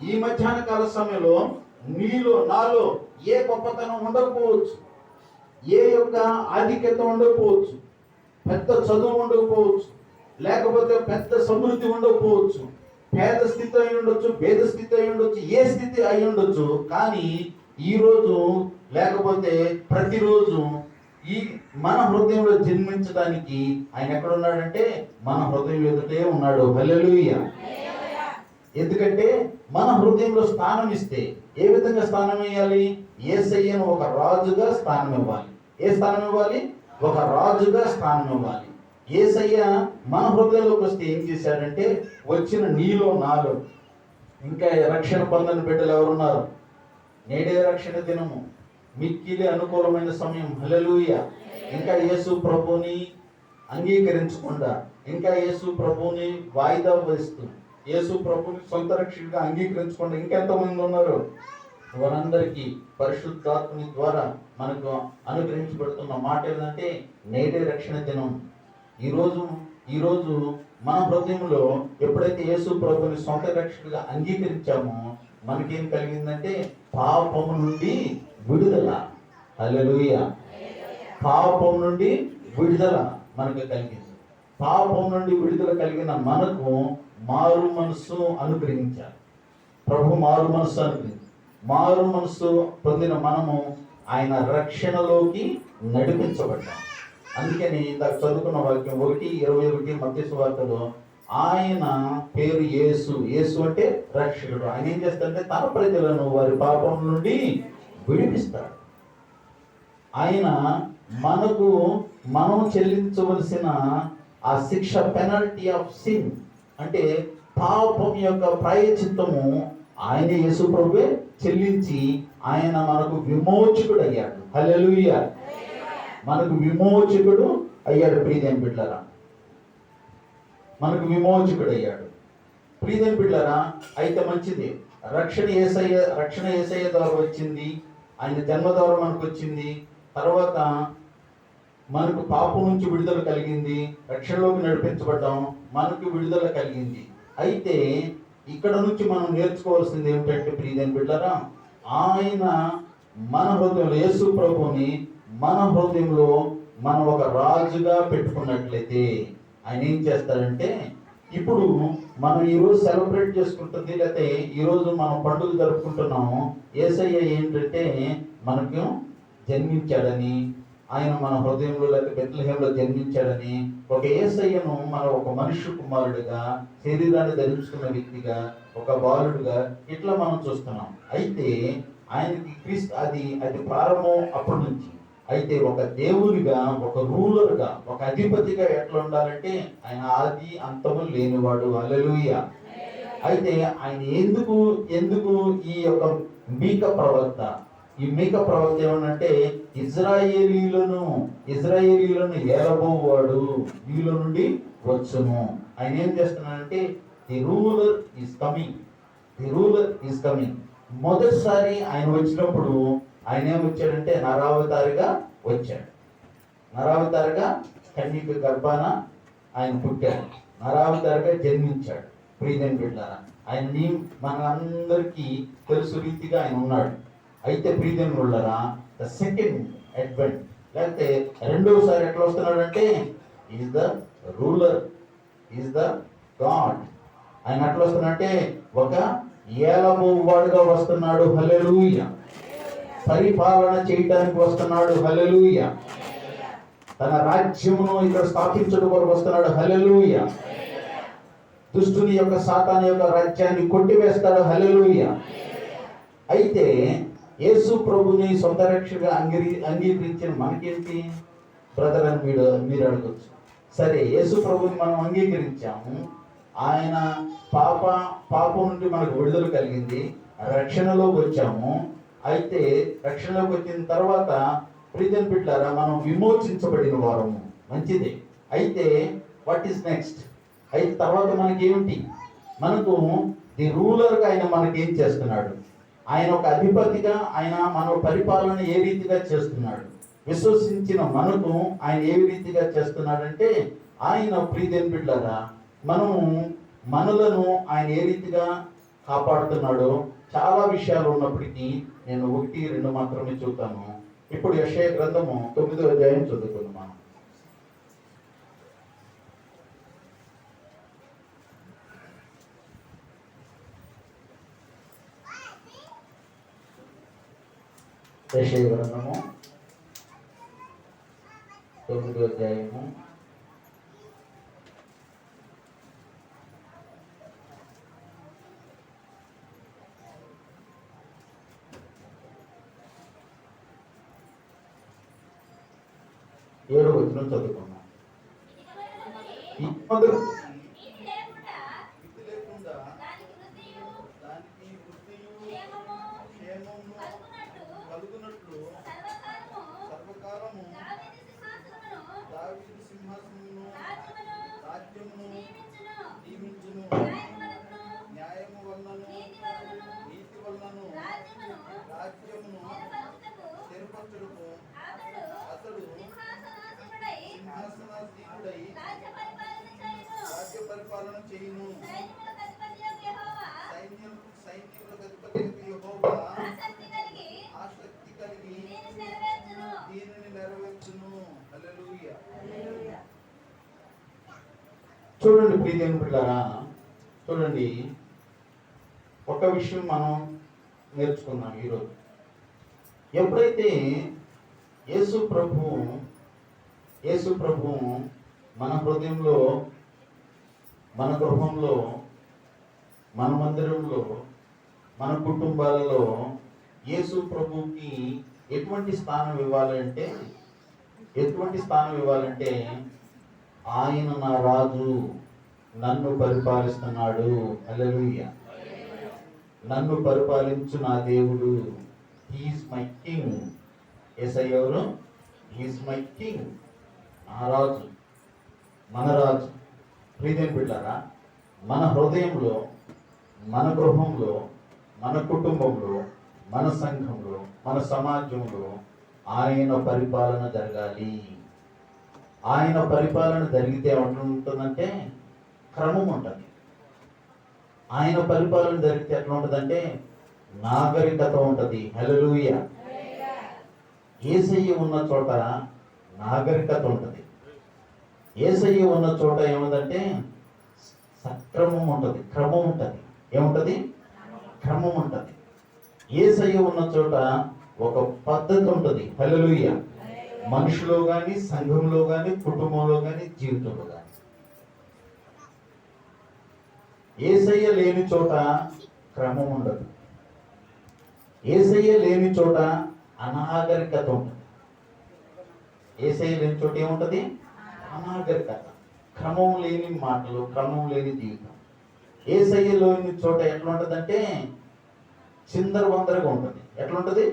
ఈ మధ్యాహ్న కాల సమయంలో నీలో నాలో ఏ గొప్పతనం ఉండకపోవచ్చు, ఏ యొక్క ఆధిక్యత ఉండకపోవచ్చు, పెద్ద చదువు ఉండకపోవచ్చు, లేకపోతే పెద్ద సమృద్ధి ఉండకపోవచ్చు, పేద స్థితి అయి ఉండొచ్చు, భేద స్థితి అయి ఉండొచ్చు, ఏ స్థితి అయి ఉండొచ్చు. కానీ ఈరోజు లేకపోతే ప్రతిరోజు ఈ మన హృదయంలో జన్మించడానికి ఆయన ఎక్కడ ఉన్నాడంటే మన హృదయం ఎదుటే ఉన్నాడు. హల్లెలూయా. ఎందుకంటే మన హృదయంలో స్థానం ఇస్తే ఏ విధంగా స్థానం ఇవ్వాలి? యేసయ్యను ఒక రాజుగా స్థానం ఇవ్వాలి. ఏ స్థానం ఇవ్వాలి? ఒక రాజుగా స్థానం ఇవ్వాలి. యేసయ్య మన హృదయంలోకి వస్తే ఏం చేశాడంటే, వచ్చిన నీలో నాలో ఇంకా రక్షణ పొందని బిడ్డలు ఎవరున్నారు? నేడే రక్షణ దినము, మిక్కిలి అనుకూలమైన సమయం. హల్లెలూయా. ఇంకా యేసు ప్రభుని అంగీకరించకుండా, ఇంకా యేసు ప్రభుని వాయిదా వేస్తూ, యేసు ప్రభుని సొంత రక్షకుడిగా అంగీకరించకుండా ఇంకెంతమంది ఉన్నారు? వారందరికీ పరిశుద్ధాత్మని ద్వారా మనకు అనుగ్రహించబడుతున్న మాట ఏంటంటే నేడే రక్షణ దినం. ఈరోజు మన హృదయంలో ఎప్పుడైతే యేసు ప్రభుని సొంత రక్షకుడిగా అంగీకరించామో మనకేం కలిగిందంటే పాపము నుండి విడుదల. హల్లెలూయా. పాపం నుండి విడుదల మనకు కలిగింది. పాపం నుండి విడుదల కలిగిన మనకు మారు మనస్సు అనుగ్రహించాలి. ప్రభు మారు మనస్సు అనుగ్రహించాలి. మారు మనస్సు పొందిన మనము ఆయన రక్షణలోకి నడిపించబడ్డాం. అందుకని ఇందాక చదువుకున్న వాక్యం 1:21 మత్తయి సువార్తలో ఆయన పేరు యేసు. యేసు అంటే రక్షకుడు. ఆయన ఏం చేస్తాడంటే తన ప్రజలను వారి పాపం నుండి విడిపిస్తాడు. ఆయన మనం చెల్లించవలసిన ఆ శిక్ష, పెనల్టీ ఆఫ్ సిన్ అంటే పాపం యొక్క ప్రాయశ్చిత్తము ఆయన యేసు ప్రభువే చెల్లించి ఆయన మనకు విమోచకుడు అయ్యాడు. హల్లెలూయా. మనకు విమోచకుడు అయ్యాడు. ప్రియదేవుని బిడ్డలారా, మనకు విమోచకుడు అయ్యాడు. ప్రియదేవుని బిడ్డలారా, అయితే మంచిది. రక్షణ యేసయ్య ద్వారా వచ్చింది. ఆయన జన్మ ద్వారా మనకు వచ్చింది. తర్వాత మనకు పాపం నుంచి విడుదల కలిగింది. రక్షణలోకి నడిపించబడ్డాం. మనకు విడుదల కలిగింది. అయితే ఇక్కడ నుంచి మనం నేర్చుకోవాల్సింది ఏమిటంటే ప్రియదేవుని బిడ్డలారా, ఆయన మన హృదయంలో యేసు ప్రభుని మన హృదయంలో మనం ఒక రాజుగా పెట్టుకున్నట్లయితే ఆయన ఏం చేస్తాడంటే, ఇప్పుడు మనం ఈరోజు సెలబ్రేట్ చేసుకుంటుంది, లేకపోతే ఈరోజు మనం పండుగ జరుపుకుంటున్నాము. యేసయ్య ఏంటంటే మనకు జన్మించాడని, ఆయన మన హృదయంలో లేకపోతే బెత్లెహేములో జన్మించాడని, ఒక యేసయ్యను మనం ఒక మనుష్య కుమారుడిగా, శరీరాన్ని ధరించుకున్న వ్యక్తిగా, ఒక బాలుడుగా ఇట్లా మనం చూస్తున్నాం. అయితే ఆయనకి క్రీస్తు అది ప్రారంభం అప్పటి నుంచి. అయితే ఒక దేవునిగా, ఒక రూలర్గా, ఒక అధిపతిగా ఎట్లా ఉండాలంటే ఆయన ఆది అంతము లేనివాడు. హల్లెలూయా. అయితే ఆయన ఎందుకు ఈ యొక్క మీకా ప్రవక్త ఏమన్నంటే ఇజ్రాయేలీలను ఏలబోవాడు వీళ్ళ నుండి వచ్చును. ఆయన ఏం చేస్తున్నాడంటే ది రూలర్ ఈస్ కమింగ్. మొదటిసారి ఆయన వచ్చినప్పుడు ఆయన ఏమొచ్చాడంటే నరావతారిగా వచ్చాడు. నరావతారిగా కన్యక గర్భాన ఆయన పుట్టాడు. నరావతారిగా జన్మించాడు. ప్రియదేవుని బిడ్డలారా, ఆయన మనందరికీ తెలుసు రీతిగా ఆయన ఉన్నాడు. అయితే ప్రియదేవుని బిడ్డలారా, ద సెకండ్ అడ్వెంట్ లేకపోతే రెండోసారి ఎట్లా వస్తున్నాడంటే is the ruler, is the god. ఆయన ఎట్లా వస్తున్నాడంటే ఒక ఏలబోవాడుగా వస్తున్నాడు. హల్లెలూయా. పరిపాలన చేయడానికి వస్తున్నాడు. హల్లెలూయా. తన రాజ్యమును ఇక్కడ స్థాపించడం కొరకు వస్తున్నాడు. హల్లెలూయా. దుష్టుని యొక్క సాతాను యొక్క రాజ్యాన్ని కొట్టివేస్తాడు. హల్లెలూయా. అయితే యేసు ప్రభుని సొంత రక్షగా అంగీకరించిన మనకేంటి బ్రదర్ అని మీరు అడగచ్చు. సరే, యేసు ప్రభుని మనం అంగీకరించాము. ఆయన పాపం నుండి మనకు విడుదల కలిగింది, రక్షణలోకి వచ్చాము. అయితే రక్షణలోకి వచ్చిన తర్వాత ప్రియమైన బిడ్డలారా, మనం విమోచించబడిన వారము, మంచిదే. అయితే వాట్ ఈస్ నెక్స్ట్? అయితే తర్వాత మనకి ఏమిటి? మనకు ది రూలర్గా ఆయన మనకేం చేస్తున్నాడు? ఆయన ఒక అధిపతిగా ఆయన మన పరిపాలన ఏ రీతిగా చేస్తున్నాడు? విశ్వసించిన మనకు ఆయన ఏ రీతిగా చేస్తున్నాడంటే, ఆయన ప్రియమైన బిడ్డలారా, మనలను ఆయన ఏ రీతిగా కాపాడుతున్నాడో చాలా విషయాలు ఉన్నప్పటికీ నేను 1, 2 మాత్రమే చూద్దాము. ఇప్పుడు యెషయా గ్రంథము 9వ అధ్యాయం చదువుకుందాం. యెషయా గ్రంథము 9వ అధ్యాయము 7వ వచనం చదువుకున్నాం. చూడండి ప్రియమైన బిడ్డలారా, చూడండి, ఒక విషయం మనం నేర్చుకున్నాం ఈరోజు. ఎప్పుడైతే యేసు ప్రభు మన హృదయంలో, మన గృహంలో, మన మందిరంలో, మన కుటుంబాలలో యేసు ప్రభుకి ఎటువంటి స్థానం ఇవ్వాలంటే ఆయన నా రాజు, నన్ను పరిపాలిస్తున్నాడు. హల్లెలూయా. నన్ను పరిపాలించు నా దేవుడు, హీఈస్ మై కింగ్. యేసయ్య ఎవరు? హీఈస్ మై కింగ్, నా రాజు, మన రాజు. ప్రియమైన బిడ్డలారా, మన హృదయంలో, మన గృహంలో, మన కుటుంబంలో, మన సంఘంలో, మన సమాజంలో ఆయన పరిపాలన జరగాలి. ఆయన పరిపాలన జరిగితే ఏమంటుందంటే క్రమం ఉంటుంది. ఆయన పరిపాలన జరిగితే ఎట్లా ఉంటుందంటే నాగరికత ఉంటుంది. హల్లెలూయా. యేసయ్య ఉన్న చోట నాగరికత ఉంటుంది. యేసయ్య ఉన్న చోట ఏముందంటే సక్రమం ఉంటుంది, క్రమం ఉంటుంది. ఏముంటుంది? క్రమం ఉంటుంది. యేసయ్య ఉన్న చోట ఒక పద్ధతి ఉంటుంది. హల్లెలూయా. మనుషులో కానీ, సంఘంలో కానీ, కుటుంబంలో కానీ, జీవితంలో కానీ. యేసయ్య లేని చోట క్రమం ఉండదు. యేసయ్య లేని చోట అనాగరికత ఉంటుంది. యేసయ్య లేని చోట ఏముంటుంది? అనాగరికత, క్రమం లేని మాటలు, క్రమం లేని జీవితం. యేసయ్య లేని చోట ఎట్లా ఉంటుందంటే చిందరవందరగా ఉంటుంది. ఎట్లా ఉంటుంది?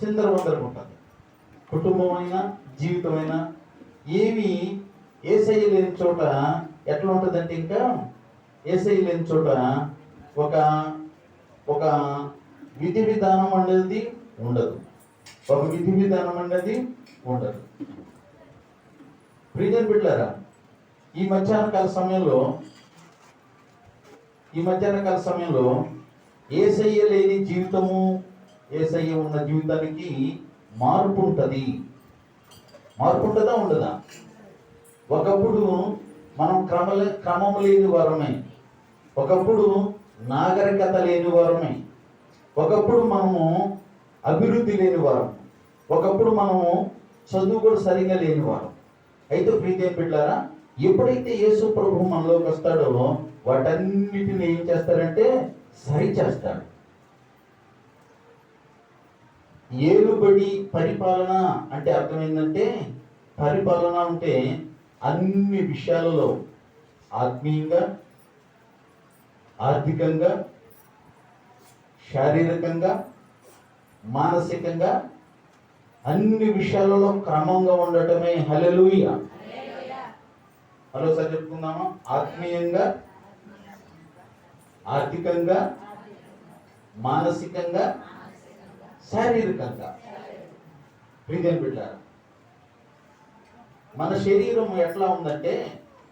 చిందరవందరగా ఉంటుంది. కుటుంబమైనా, జీవితమైనా ఏమి యేసయ్య లేని చోట ఎట్లా ఉంటుందంటే, ఇంకా యేసయ్య లేని చోట ఒక విధి విధానం అనేది ఉండదు. ప్రియమైన బిడ్డలారా, ఈ మధ్యాహ్న కాల సమయంలో యేసయ్య లేని జీవితము, యేసయ్య ఉన్న జీవితానికి మార్పు ఉంటుంది. మార్పు ఉంటుందా, ఉండదా? ఒకప్పుడు మనం క్రమం లేని వారమే, ఒకప్పుడు నాగరికత లేని వారమే, ఒకప్పుడు మనము అభివృద్ధి లేని వారం, ఒకప్పుడు మనము చదువు కూడా సరిగా లేని వారం. అయితే ప్రియమైన బిడ్డలారా, ఎప్పుడైతే యేసు ప్రభు మనలోకి వస్తాడో వాటన్నిటిని ఏం చేస్తారంటే సరి చేస్తాడు. ఏలుబడి పరిపాలన అంటే అర్థం ఏంటంటే, పరిపాలన అంటే అన్ని విషయాలలో ఆత్మీయంగా, ఆర్థికంగా, శారీరకంగా, మానసికంగా అన్ని విషయాలలో క్రమంగా ఉండటమే హల్లెలూయా. మరోసారి చెప్పుకుందామా? ఆత్మీయంగా, ఆర్థికంగా, మానసికంగా, శారీరకంగా. ప్రియమైన బిడ్డలారా, మన శరీరం ఎట్లా ఉందంటే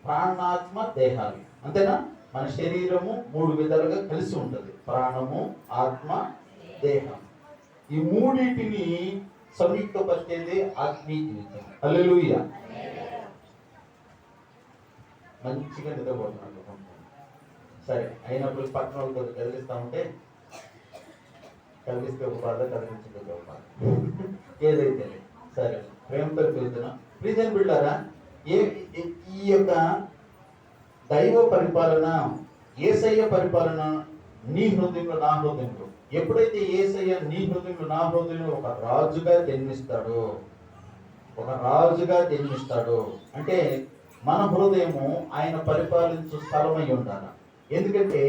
ప్రాణాత్మ దేహాలు, అంతేనా? మన శరీరము 3 విధాలుగా కలిసి ఉంటుంది: ప్రాణము, ఆత్మ, దేహం. ఈ మూడింటిని సంయుక్తపరిచేది ఆత్మీయ జీవితం. హల్లెలూయా. మంచిగా నిద్రపోతున్నాడు. సరే, అయినప్పుడు పక్కన వాళ్ళతో కదిలిస్తా ఉంటే కదిలిస్తే ఒక బాధ, కదిలించకపోతే ఒక బాధ, ఏదైతే సరే. ప్రేమతో వెళ్తున్నా. ప్రియమైన బిడ్డలారా, ఈ యొక్క దైవ పరిపాలన, యేసయ్య పరిపాలన నీ హృదయంలో, నా హృదయంలో. ఎప్పుడైతే యేసయ్య నీ హృదయంలో, నా హృదయంలో ఒక రాజుగా జన్మిస్తాడో, అంటే మన హృదయము ఆయన పరిపాలించు స్థలమై ఉండాలి. ఎందుకంటే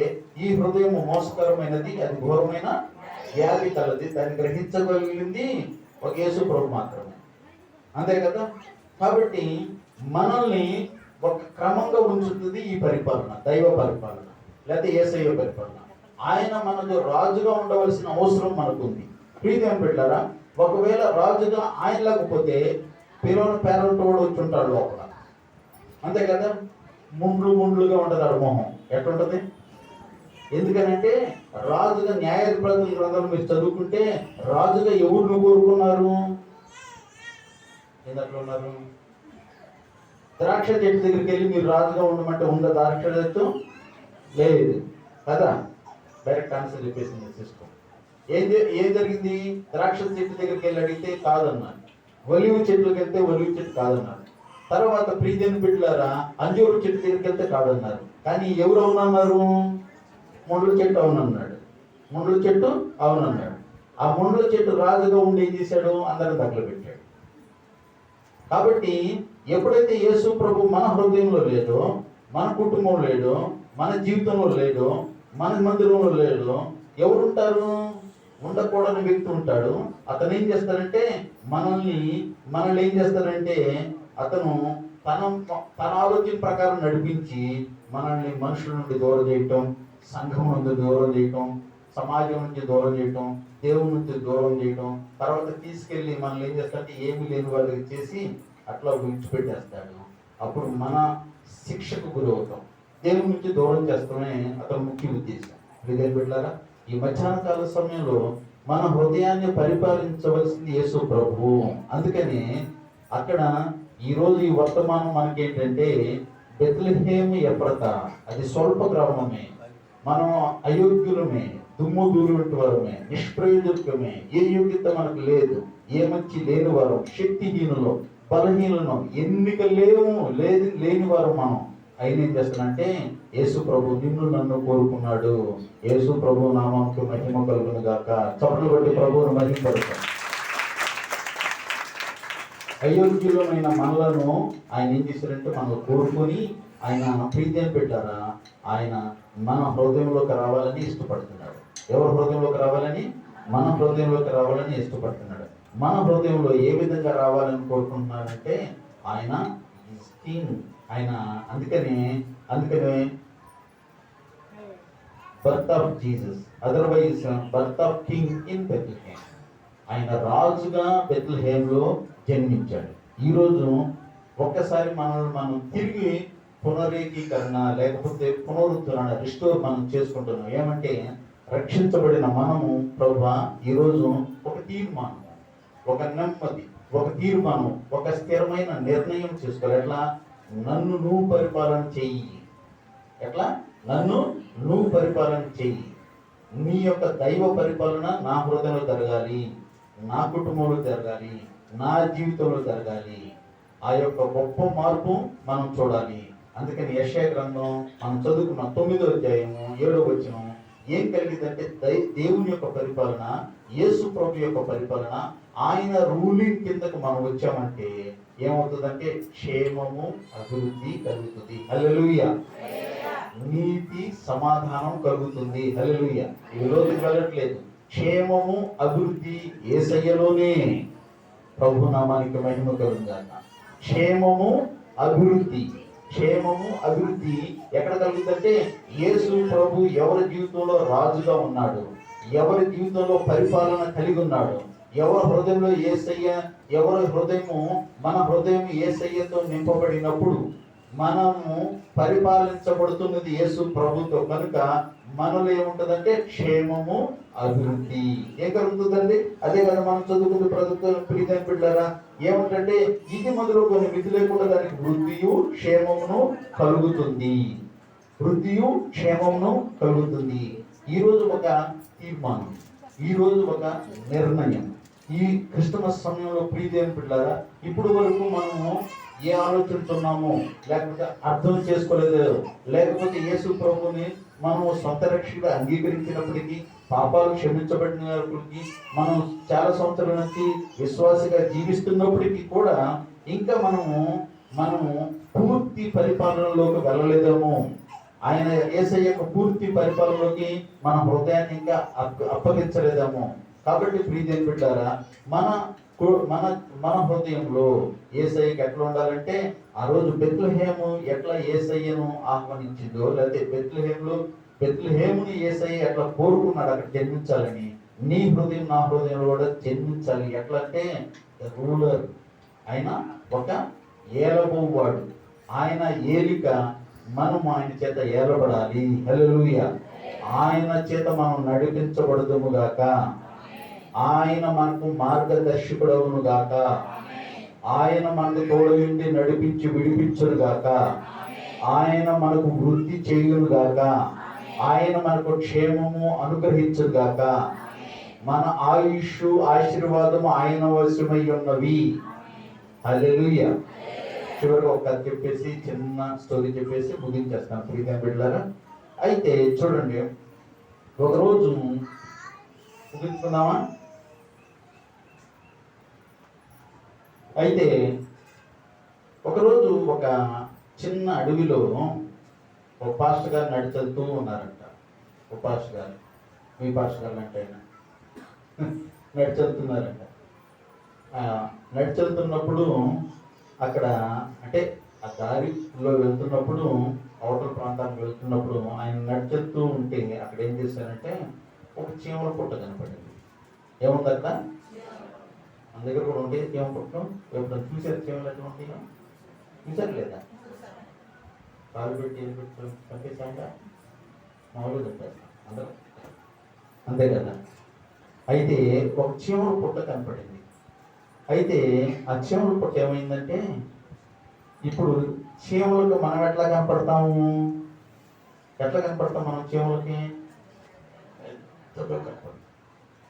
ఈ హృదయము మోసకరమైనది, అది ఘోరమైన వ్యాధి కలది. దాన్ని గ్రహించగలిగింది ఒక యేసు ప్రభు మాత్రమే, అంతే కదా? కాబట్టి మనల్ని ఒక క్రమంగా ఉంచుతుంది ఈ పరిపాలన, దైవ పరిపాలన లేకపోతే యేసయ్య పరిపాలన. ఆయన మనకు రాజుగా ఉండవలసిన అవసరం మనకుంది. ప్రియమైన బిడ్డలారా, ఒకవేళ రాజుగా ఆయన లేకపోతే పిల్లలు పేరెంట్ కూడా వచ్చి ఉంటాడు లోపల, అంతే కదా? ముండ్లుగా ఉంటుంది ఆడ మొహం. ఎట్లుంటది? ఎందుకనంటే రాజుగా న్యాయాధిపతుల గ్రంథాలు మీరు చదువుకుంటే రాజుగా ఎవరిని కోరుకున్నారు? అట్లా ఉన్నారు. ద్రాక్ష చెట్టు దగ్గరికి వెళ్ళి మీరు రాజుగా ఉండమంటే ఉందా? ద్రాక్ష చెట్టు లేదు కదా, డైరెక్ట్ ఆన్సర్ చెప్పేసింది సిస్టమ్. ఏం జరిగింది? ద్రాక్ష చెట్టు దగ్గరికి వెళ్ళి అడిగితే కాదన్నాడు. ఒలివ చెట్లకు వెళ్తే ఒలివ చెట్టు కాదన్నాడు. తర్వాత ప్రియమైన బిడ్డలారా, అంజూరు చెట్టు దగ్గరికి వెళ్తే కాదన్నారు. కానీ ఎవరు అవునన్నారు? ముండ్ల చెట్టు అవునన్నాడు. ముండ్ల చెట్టు అవునన్నాడు. ఆ ముండ్ల చెట్టు రాజుగా ఉండి ఏం చేశాడు? అందరిని తగలబెట్టాడు. కాబట్టి ఎప్పుడైతే యేసు ప్రభు మన హృదయంలో లేదో, మన కుటుంబంలో లేదో, మన జీవితంలో లేదో, మన మందిరంలో లేదో, ఎవరుంటారు? ఉండకూడని వ్యక్తి ఉంటాడు. అతను ఏం చేస్తాడంటే మనల్ని ఏం చేస్తాడంటే అతను తన ఆలోచన ప్రకారం నడిపించి మనల్ని మనుషుల నుండి దూరం చేయటం, సంఘం నుండి దూరం చేయటం, సమాజం నుంచి దూరం చేయటం, దేవుని నుంచి దూరం చేయటం, తర్వాత తీసుకెళ్ళి మనల్ని ఏం చేస్తాడంటే ఏమీ లేని వాళ్ళకి చేసి అట్లా విడిచిపెట్టేస్తాడు. అప్పుడు మన శిక్షకు గురవుతాం, దేవుని నుంచి దూరం చేస్తామే అతను ముఖ్య ఉద్దేశం. ప్రియమైన బిడ్డలారా, ఈ మధ్యాహ్న కాల సమయంలో మన హృదయాన్ని పరిపాలించవలసింది యేసు ప్రభువు. అందుకని అక్కడ ఈరోజు ఈ వర్తమానం మనకేంటంటే బెత్లెహేము ఎఫ్రతా, అది స్వల్ప గ్రామమే, మనం అయోగ్యులమే, దుమ్ము ధూళి వారమే, నిష్ప్రయోజకమే, ఏ యోగ్యత మనకు లేదు, ఏ మంచి లేని వారు, శక్తిహీనులు, బలహీనులను, ఎన్నిక లేని వారు మనం. అయిన ఏం చేస్తానంటే యేసు ప్రభు నిన్ను నన్ను కోరుకున్నాడు. యేసు ప్రభు నామానికి మహిమ కలుగును గాక. చప్పట్లు కొట్టి ప్రభువును మహిమపడతాం. అయోగ్యులమైన మనలను ఆయన ఏం చేశారంటే మనం కోరుకొని ఆయన ప్రీతిని పెట్టారా, ఆయన మన హృదయంలోకి రావాలని ఇష్టపడుతున్నాడు. ఎవరి హృదయంలోకి రావాలని? మన హృదయంలోకి రావాలని ఇష్టపడుతున్నాడు. మన హృదయంలో ఏ విధంగా రావాలని కోరుకుంటున్నాడంటే ఆయన ఆయన అందుకనే birth of Jesus, otherwise birth of king in Bethlehem. ఆయన రాజుగా బెత్లెహేమ్లో జన్మించాడు. ఈరోజు ఒక్కసారి మనం తిరిగి పునరేకీకరణ లేకపోతే పునరుద్ధరణ, రిస్టోర్ మనం చేసుకుంటున్నాం. ఏమంటే రక్షించబడిన మనము ప్రభువా ఈరోజు ఒక తీర్మానం, ఒక నెమ్మది, ఒక తీర్మానం, ఒక స్థిరమైన నిర్ణయం చేసుకోవాలి. ఎట్లా? నన్ను నువ్వు పరిపాలన చెయ్యి. ఎట్లా? నన్ను నువ్వు పరిపాలన చెయ్యి. నీ యొక్క దైవ పరిపాలన నా హృదయంలో జరగాలి, నా కుటుంబంలో జరగాలి, నా జీవితంలో జరగాలి. ఆ యొక్క గొప్ప మార్పు మనం చూడాలి. అందుకని యెషయా గ్రంథం మనం చదువుకున్న 9వ అధ్యాయము 7వ వచనం ఏం కలిగిందంటే దేవుని యొక్క పరిపాలన, యేసు ప్రభు యొక్క పరిపాలన, ఆయన రూలింగ్ కిందకు మనం వచ్చామంటే ఏమవుతుందంటే క్షేమము, అభివృద్ధి కలుగుతుంది. హల్లెలూయా. నీతి, సమాధానం కలుగుతుంది. హల్లెలూయా. ఈ లోతుకి వెళ్ళట్లేదు. క్షేమము, అభివృద్ధి యేసయ్యలోనే. ప్రభు నామానికి మహిమ కలుగుగాక. క్షేమము, అభివృద్ధి. క్షేమము, అభివృద్ధి ఎక్కడ కలుగుతుందంటే యేసు ప్రభు ఎవరి జీవితంలో రాజుగా ఉన్నాడు, ఎవరి జీవితంలో పరిపాలన కలిగి ఉన్నాడు, ఎవరి హృదయంలో యేసయ్య, ఎవరి హృదయము, మన హృదయం యేసయ్యతో నింపబడినప్పుడు మనము పరిపాలించబడుతున్నది యేసు ప్రభుతో. కనుక మనలో ఏముంటుందంటే క్షేమము, అభివృద్ధి. ఏం కలుగుతుందండి? అదే కదా మనం చదువుకుంటూ ప్రభుత్వం ప్రీతం బిడ్డారా ఏముంటంటే ఇది మొదలుకొని మితి లేకుండా దానికి వృద్ధియు క్షేమమును కలుగుతుంది. వృద్ధియు క్షేమమును కలుగుతుంది. ఈరోజు ఒక తీర్మానం, ఈరోజు ఒక నిర్ణయం. ఈ క్రిస్టమస్ సమయంలో ప్రీతి బిడ్డారా ఇప్పుడు వరకు మనము ఏ ఆలోచిస్తున్నామో, లేకపోతే అర్థం చేసుకోలేదు, లేకపోతే యేసు ప్రభుని మనం సొంత రక్షకుగా అంగీకరించినప్పటికీ, పాపాలు క్షమించబడినప్పటికీ, మనం చాలా సంవత్సరాల నుంచి విశ్వాసగా జీవిస్తున్నప్పటికీ కూడా ఇంకా మనము పూర్తి పరిపాలనలోకి వెళ్ళలేదేమో. ఆయన యేసయ్య యొక్క పూర్తి పరిపాలనలోకి మన హృదయాన్ని ఇంకా అప్పగించలేదేమో. కాబట్టి ప్రియదేవుని బిడ్డారా మన మన హృదయంలో యేసయ్యకి ఎట్లా ఉండాలంటే ఆ రోజు బెత్లెహేము ఎట్లా యేసయ్యను ఆహ్వానించిందో, లేకపోతే బెత్లెహేముని యేసయ్య ఎట్లా కోరుకున్నాడు అక్కడ జన్మించాలని, నీ హృదయం నా హృదయంలో కూడా జన్మించాలి. ఎట్లా అంటే రూలర్, ఆయన ఒక ఏలబోవాడు, ఆయన ఏలిక, మనం ఆయన చేత ఏలబడాలి. హల్లెలూయా. ఆయన చేత మనం నడిపించబడదుము గాక. ఆయన మనకు మార్గదర్శకుడవును గాక. ఆయన మనకు తోడయుండి నడిపించి విడిపించును గాక. ఆయన మనకు వృద్ధి చేయును గాక. ఆయన మనకు క్షేమము అనుగ్రహించును గాక. మన ఆయుష్, ఆశీర్వాదము ఆయన వశమై ఉన్నవి. హల్లెలూయా. చివరిగా ఒక కథ చెప్పేసి, చిన్న స్టోరీ చెప్పేసి ముగించేస్తాను ప్రీతం బిడ్డలారా. అయితే చూడండి, ఒకరోజు ముగించుకుందామా? అయితే ఒకరోజు ఒక చిన్న అడవిలో ఒక పాస్టర్ గారు నడిచెళ్తూ ఉన్నారంట. ఒక పాస్టర్ గారు, మీ పాస్టర్ గారు అంటే ఆయన నడిచెళ్తున్నారంట. నడిచెళ్తున్నప్పుడు అక్కడ అంటే ఆ దారిలో వెళ్తున్నప్పుడు, అవతల ప్రాంతానికి వెళ్తున్నప్పుడు ఆయన నడిచెళ్తూ ఉంటే అక్కడ ఏం చేశారంటే ఒక చీమల పుట్ట కనపడింది. ఏముంది అక్కడ? మన దగ్గర కూడా ఉంటే చీమ పుట్టం ఎప్పుడు చూసారు? చీమలు ఎట్లా ఉంటాయో చూసారు లేదా? కాలు పెట్టి పంపిస్తాంట మామూలుగా చెప్పేస్తాం అందరూ, అంతే కదా. అయితే ఒక చీమల పుట్ట కనపడింది. అయితే ఆ చీమల పుట్ట ఏమైందంటే, ఇప్పుడు చీమలకు మనం ఎట్లా కనపడతాము? ఎట్లా కనపడతాం మనం చీమలకి? కనపడతాం,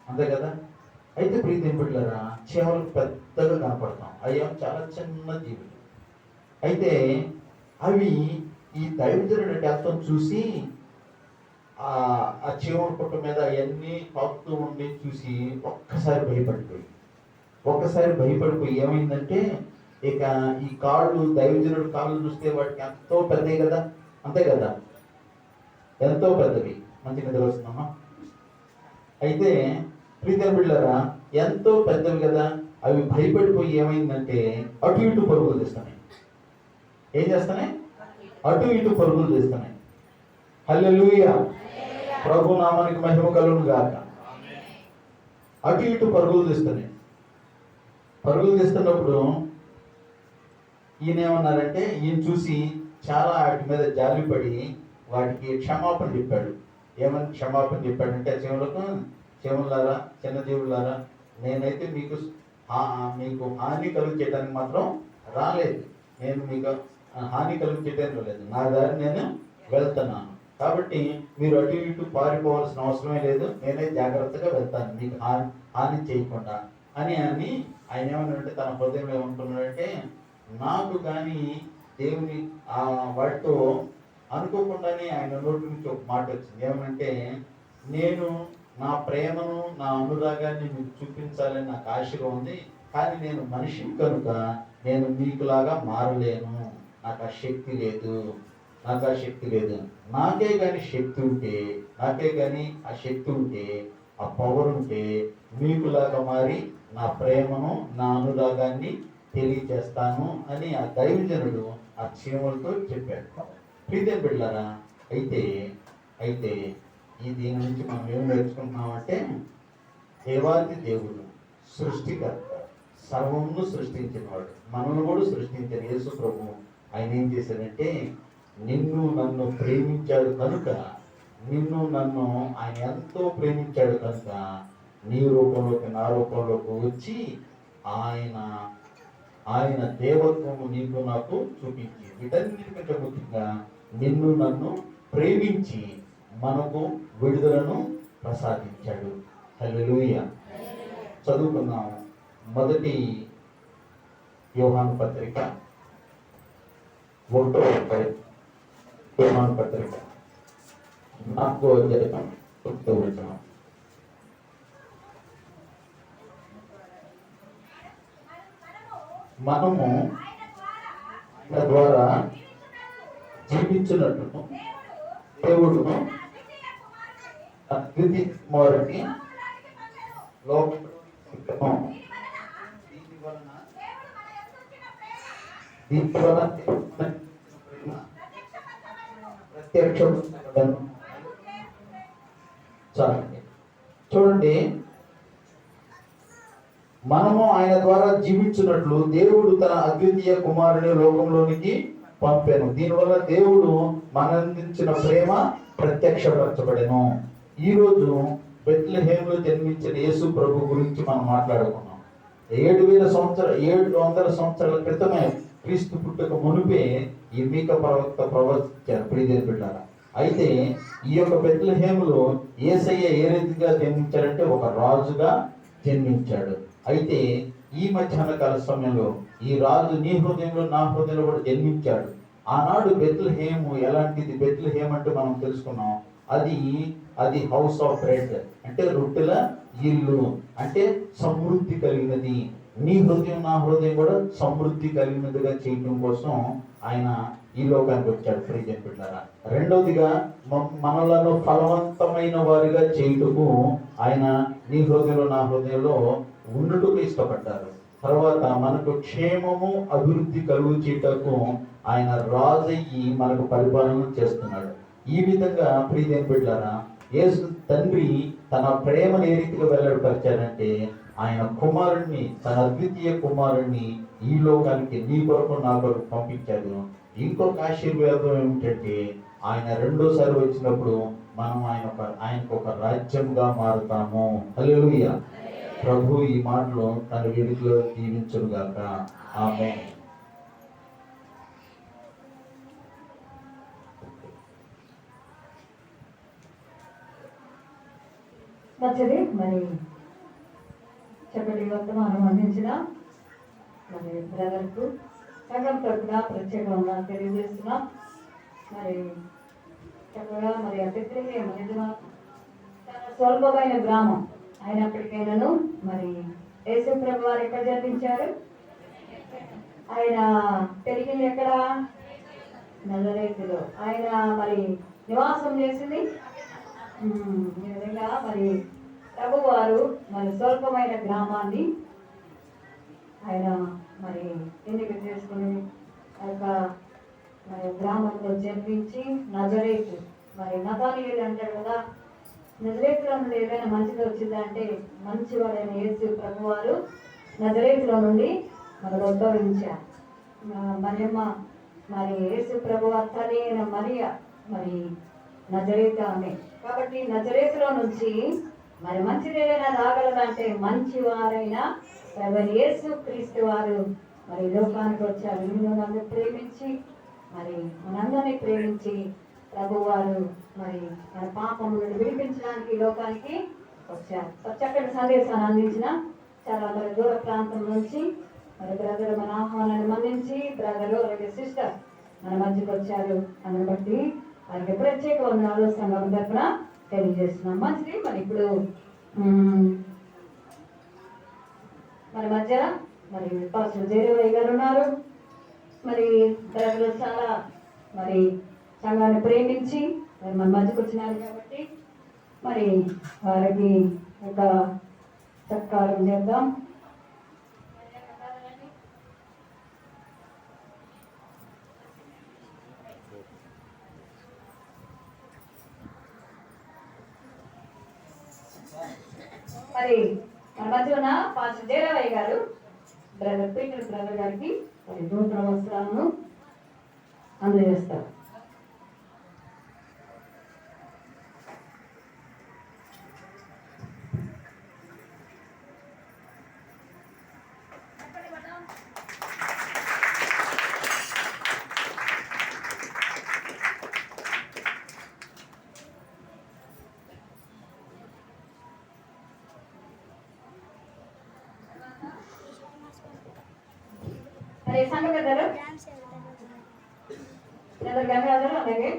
అంతే కదా. అయితే ప్రీతి బిడ్డలారా, చీమలకు పెద్దగా కనపడతాం, అయ్యా చాలా చిన్న జీవులు. అయితే అవి ఈ దైవజనుడి అర్థం చూసి ఆ చీమల పుట్ట మీద అవన్నీ పాకుతూ ఉండి చూసి ఒక్కసారి భయపడిపోయి ఏమైందంటే, ఇక ఈ కాళ్ళు, దైవజనుడి కాళ్ళు చూస్తే వాటికి ఎంతో పెద్దవి కదా, అంతే కదా, ఎంతో పెద్దవి. మంచి నిద్ర వస్తున్నామా? అయితే ప్రీతి బిడ్డలారా, ఎంతో పెద్దవి కదా, అవి భయపడిపోయి ఏమైందంటే అటు ఇటు పరుగులు తీస్తున్నాయి. ఏం చేస్తున్నాయి? అటు ఇటు పరుగులు తీస్తున్నాయి. హల్లెలూయా. ప్రభు నామానికి మహిమ కలుగును గాక. అటు ఇటు పరుగులు తీస్తున్నాయి. పరుగులు తీస్తున్నప్పుడు ఈయన ఏమన్నారంటే, ఈయన చూసి చాలా వాటి మీద జాలిపడి వాటికి క్షమాపణ చెప్పాడు. ఏమని క్షమాపణ చెప్పాడంటే, చీమలారా, చిన్న జీవులారా, నేనైతే మీకు హాని కలుగు చేయడానికి మాత్రం రాలేదు. నేను మీకు హాని కలుగు చేయడానికి రాలేదు. నా దారి నేను వెళ్తున్నాను. కాబట్టి మీరు అటు ఇటు పారిపోవాల్సిన అవసరమే లేదు. నేనే జాగ్రత్తగా వెళ్తాను, మీకు హాని చేయకుండా అని ఆయన ఏమన్నాడంటే, తన హృదయంలో ఏమంటున్నాడంటే, నాకు కానీ దేవుని వాటితో అనుకోకుండానే ఆయన నోటి నుంచి ఒక మాట వచ్చింది. ఏమనంటే, నేను నా ప్రేమను, నా అనురాగాన్ని మీకు చూపించాలని నాకు ఆశగా ఉంది, కానీ నేను మనిషిని కనుక నేను మీకులాగా మారలేను, నాకు ఆ శక్తి లేదు, నాకు ఆ శక్తి లేదు. నాకే కానీ శక్తి ఉంటే, నాకే కానీ ఆ శక్తి ఉంటే, ఆ పవర్ ఉంటే మీకులాగా మారి నా ప్రేమను, నా అనురాగాన్ని తెలియజేస్తాను అని ఆ దైవజనుడు ఆ చీమలతో చెప్పాడు. ప్రీతి బిడ్డలారా, అయితే అయితే ఈ దీని నుంచి మనం ఏం నేర్చుకుంటున్నామంటే, దేవాది దేవుడు సృష్టికర్త, సర్వమును సృష్టించినవాడు, మనల్ని కూడా సృష్టించిన యేసు ప్రభు ఆయన ఏం చేశాడంటే, నిన్ను నన్ను ప్రేమించాడు కనుక, నిన్ను నన్ను ఆయన ఎంతో ప్రేమించాడు కనుక నీ రూపంలోకి నా రూపంలోకి వచ్చి ఆయన ఆయన దేవత్వము నీకు నాకు చూపించి, వీటన్నిటికంటే ముఖ్యంగా నిన్ను నన్ను ప్రేమించి మనకు విడుదలను ప్రసాదించాడు. హల్లెలూయా. చదువుకుందాం. మొదటి యోహాను పత్రిక 1వ అధ్యాయం. యోహాను పత్రిక 4వ అధ్యాయం 1వ వచనం. మనము ఆయన ద్వారా జీవించినట్టు దేవుడును అద్వితీయ కుమారుని చూడండి, మనము ఆయన ద్వారా జీవించినట్లు దేవుడు తన అద్వితీయ కుమారుని లోకంలోనికి పంపాను. దీనివల్ల దేవుడు మనందించిన ప్రేమ ప్రత్యక్షపరచబడెను. ఈరోజు బెత్లెహేములో జన్మించిన యేసు ప్రభు గురించి మనం మాట్లాడుకున్నాం. 700 సంవత్సరాల క్రితమే, క్రీస్తు పుట్టుక మునిపే ఈ మీకా ప్రవక్త ప్రవచించారు. ప్రియదేవుని బిడ్డలారా, అయితే ఈ యొక్క బెత్లెహేములో యేసయ్య ఏ రీతిగా జన్మించాడంటే ఒక రాజుగా జన్మించాడు. అయితే ఈ మధ్యాహ్న కాల సమయంలో ఈ రాజు నీ హృదయంలో నా హృదయంలో కూడా జన్మించాడు. ఆనాడు బెత్లెహేము ఎలాంటిది? బెత్లెహేమ్ అంటే మనం తెలుసుకున్నాం, అది హౌస్ ఆఫ్ బ్రెడ్, అంటే రొట్టెల ఇల్లు, అంటే సమృద్ధి కలిగినది. నీ హృదయం నా హృదయం కూడా సమృద్ధి కలిగినదిగా చేయడం కోసం ఆయన ఈ లోకానికి వచ్చాడు. ప్రియదేవుని బిడ్డలారా, రెండవదిగా మనలను ఫలవంతమైన వారిగా చేయుటకు ఆయన నీ హృదయంలో నా హృదయంలో ఉండుటకు ఇష్టపడ్డారు. తర్వాత మనకు క్షేమము అభివృద్ధి కలుగు చేయటకు ఆయన రాజయ్యి మనకు పరిపాలన చేస్తున్నాడు. ఈ విధంగా ప్రియదేవుని బిడ్డలారా, యేసు తండ్రి తన ప్రేమను ఏ రీతిగా వెల్లడిపరిచాడంటే, ఆయన కుమారుణ్ణి, తన అద్వితీయ కుమారుణ్ణి ఈ లోకానికి నీ కొరకు నా కొరకు పంపించాడు. ఇంకొక ఆశీర్వాదం ఏమిటంటే, ఆయన రెండోసారి వచ్చినప్పుడు మనం ఆయనకు ఒక రాజ్యంగా మారుతాము. హల్లెలూయా. ప్రభు ఈ మాటలు తన వేదికలో దీవించును గాక. ఆమేన్. మంచిది. మరి చక్కటి వర్తమానం అందించిన మరి బ్రదర్కు సంఘం తరపున ప్రత్యేకంగా తెలియజేస్తున్నాం. మరి చక్కగా మరి బెత్లెహేము నిజమా చాలా స్వల్పమైన గ్రామం అయినప్పటికైనాను మరి యేసు ప్రభు వారు ఎక్కడ జన్మించారు? ఆయన పెరిగింది ఎక్కడ? నజరేతులో. ఆయన మరి నివాసం చేసింది ఈ విధంగా మరి ప్రభు వారు మరి స్వల్పమైన గ్రామాన్ని ఆయన మరి ఎన్నిక చేసుకుని ఆ యొక్క మరి గ్రామంలో జన్మించి నజరేతు, మరి నతానీయుడు అంటాడు కదా, నజరేతులో నుండి ఏదైనా మంచిది వచ్చిందంటే మంచివాడైన యేసు ప్రభు వారు నజరేతులో నుండి మరి ఉద్భవించారు. మరియమ్మ మరి యేసు ప్రభు తల్లి అయిన మరియ మరి నజరేతు ఆమె. కాబట్టి నజరేతులో నుంచి మరి మంచిది ఏదైనా రాగలదంటే మంచివారైన యేసు క్రీస్తు వారు మరి లోకానికి వచ్చారు. నన్ను ప్రేమించి మరి మనందరినీ ప్రేమించి ప్రభు వారు మరి మన పాపం నుండి విడిపించడానికి లోకానికి వచ్చారు. చక్కటి సందేశాన్ని అందించిన చాలా మరి దూర ప్రాంతం నుంచి మరి బ్రదర్ మన ఆహ్వానాన్ని మన్నించి బ్రదరు అలాగే సిస్టర్ మన మధ్యకి వచ్చారు. అందుని బట్టి వారికి ప్రత్యేక వందనాలు సంఘం తరపున తెలియజేస్తున్నాం. మంచిది. మరి ఇప్పుడు మన మధ్య మరి పాస్టర్ జయరామయ్య గారు ఉన్నారు. మరి ప్రజలు చాలా మరి సంఘాన్ని ప్రేమించి మరి మన మధ్యకు వచ్చినారు కాబట్టి మరి వారికి ఒక సత్కారం చేద్దాం. మరి మన మధ్య ఉన్న పాస్టర్ జయరామయ్య గారు బ్రదర్ పీటర్ బ్రదర్ గారికి మరి నూతన వస్త్రాలను అందజేస్తారు. మరి సంఘ పెద్దలు బ్రదర్ గంగాధర్ అలాగే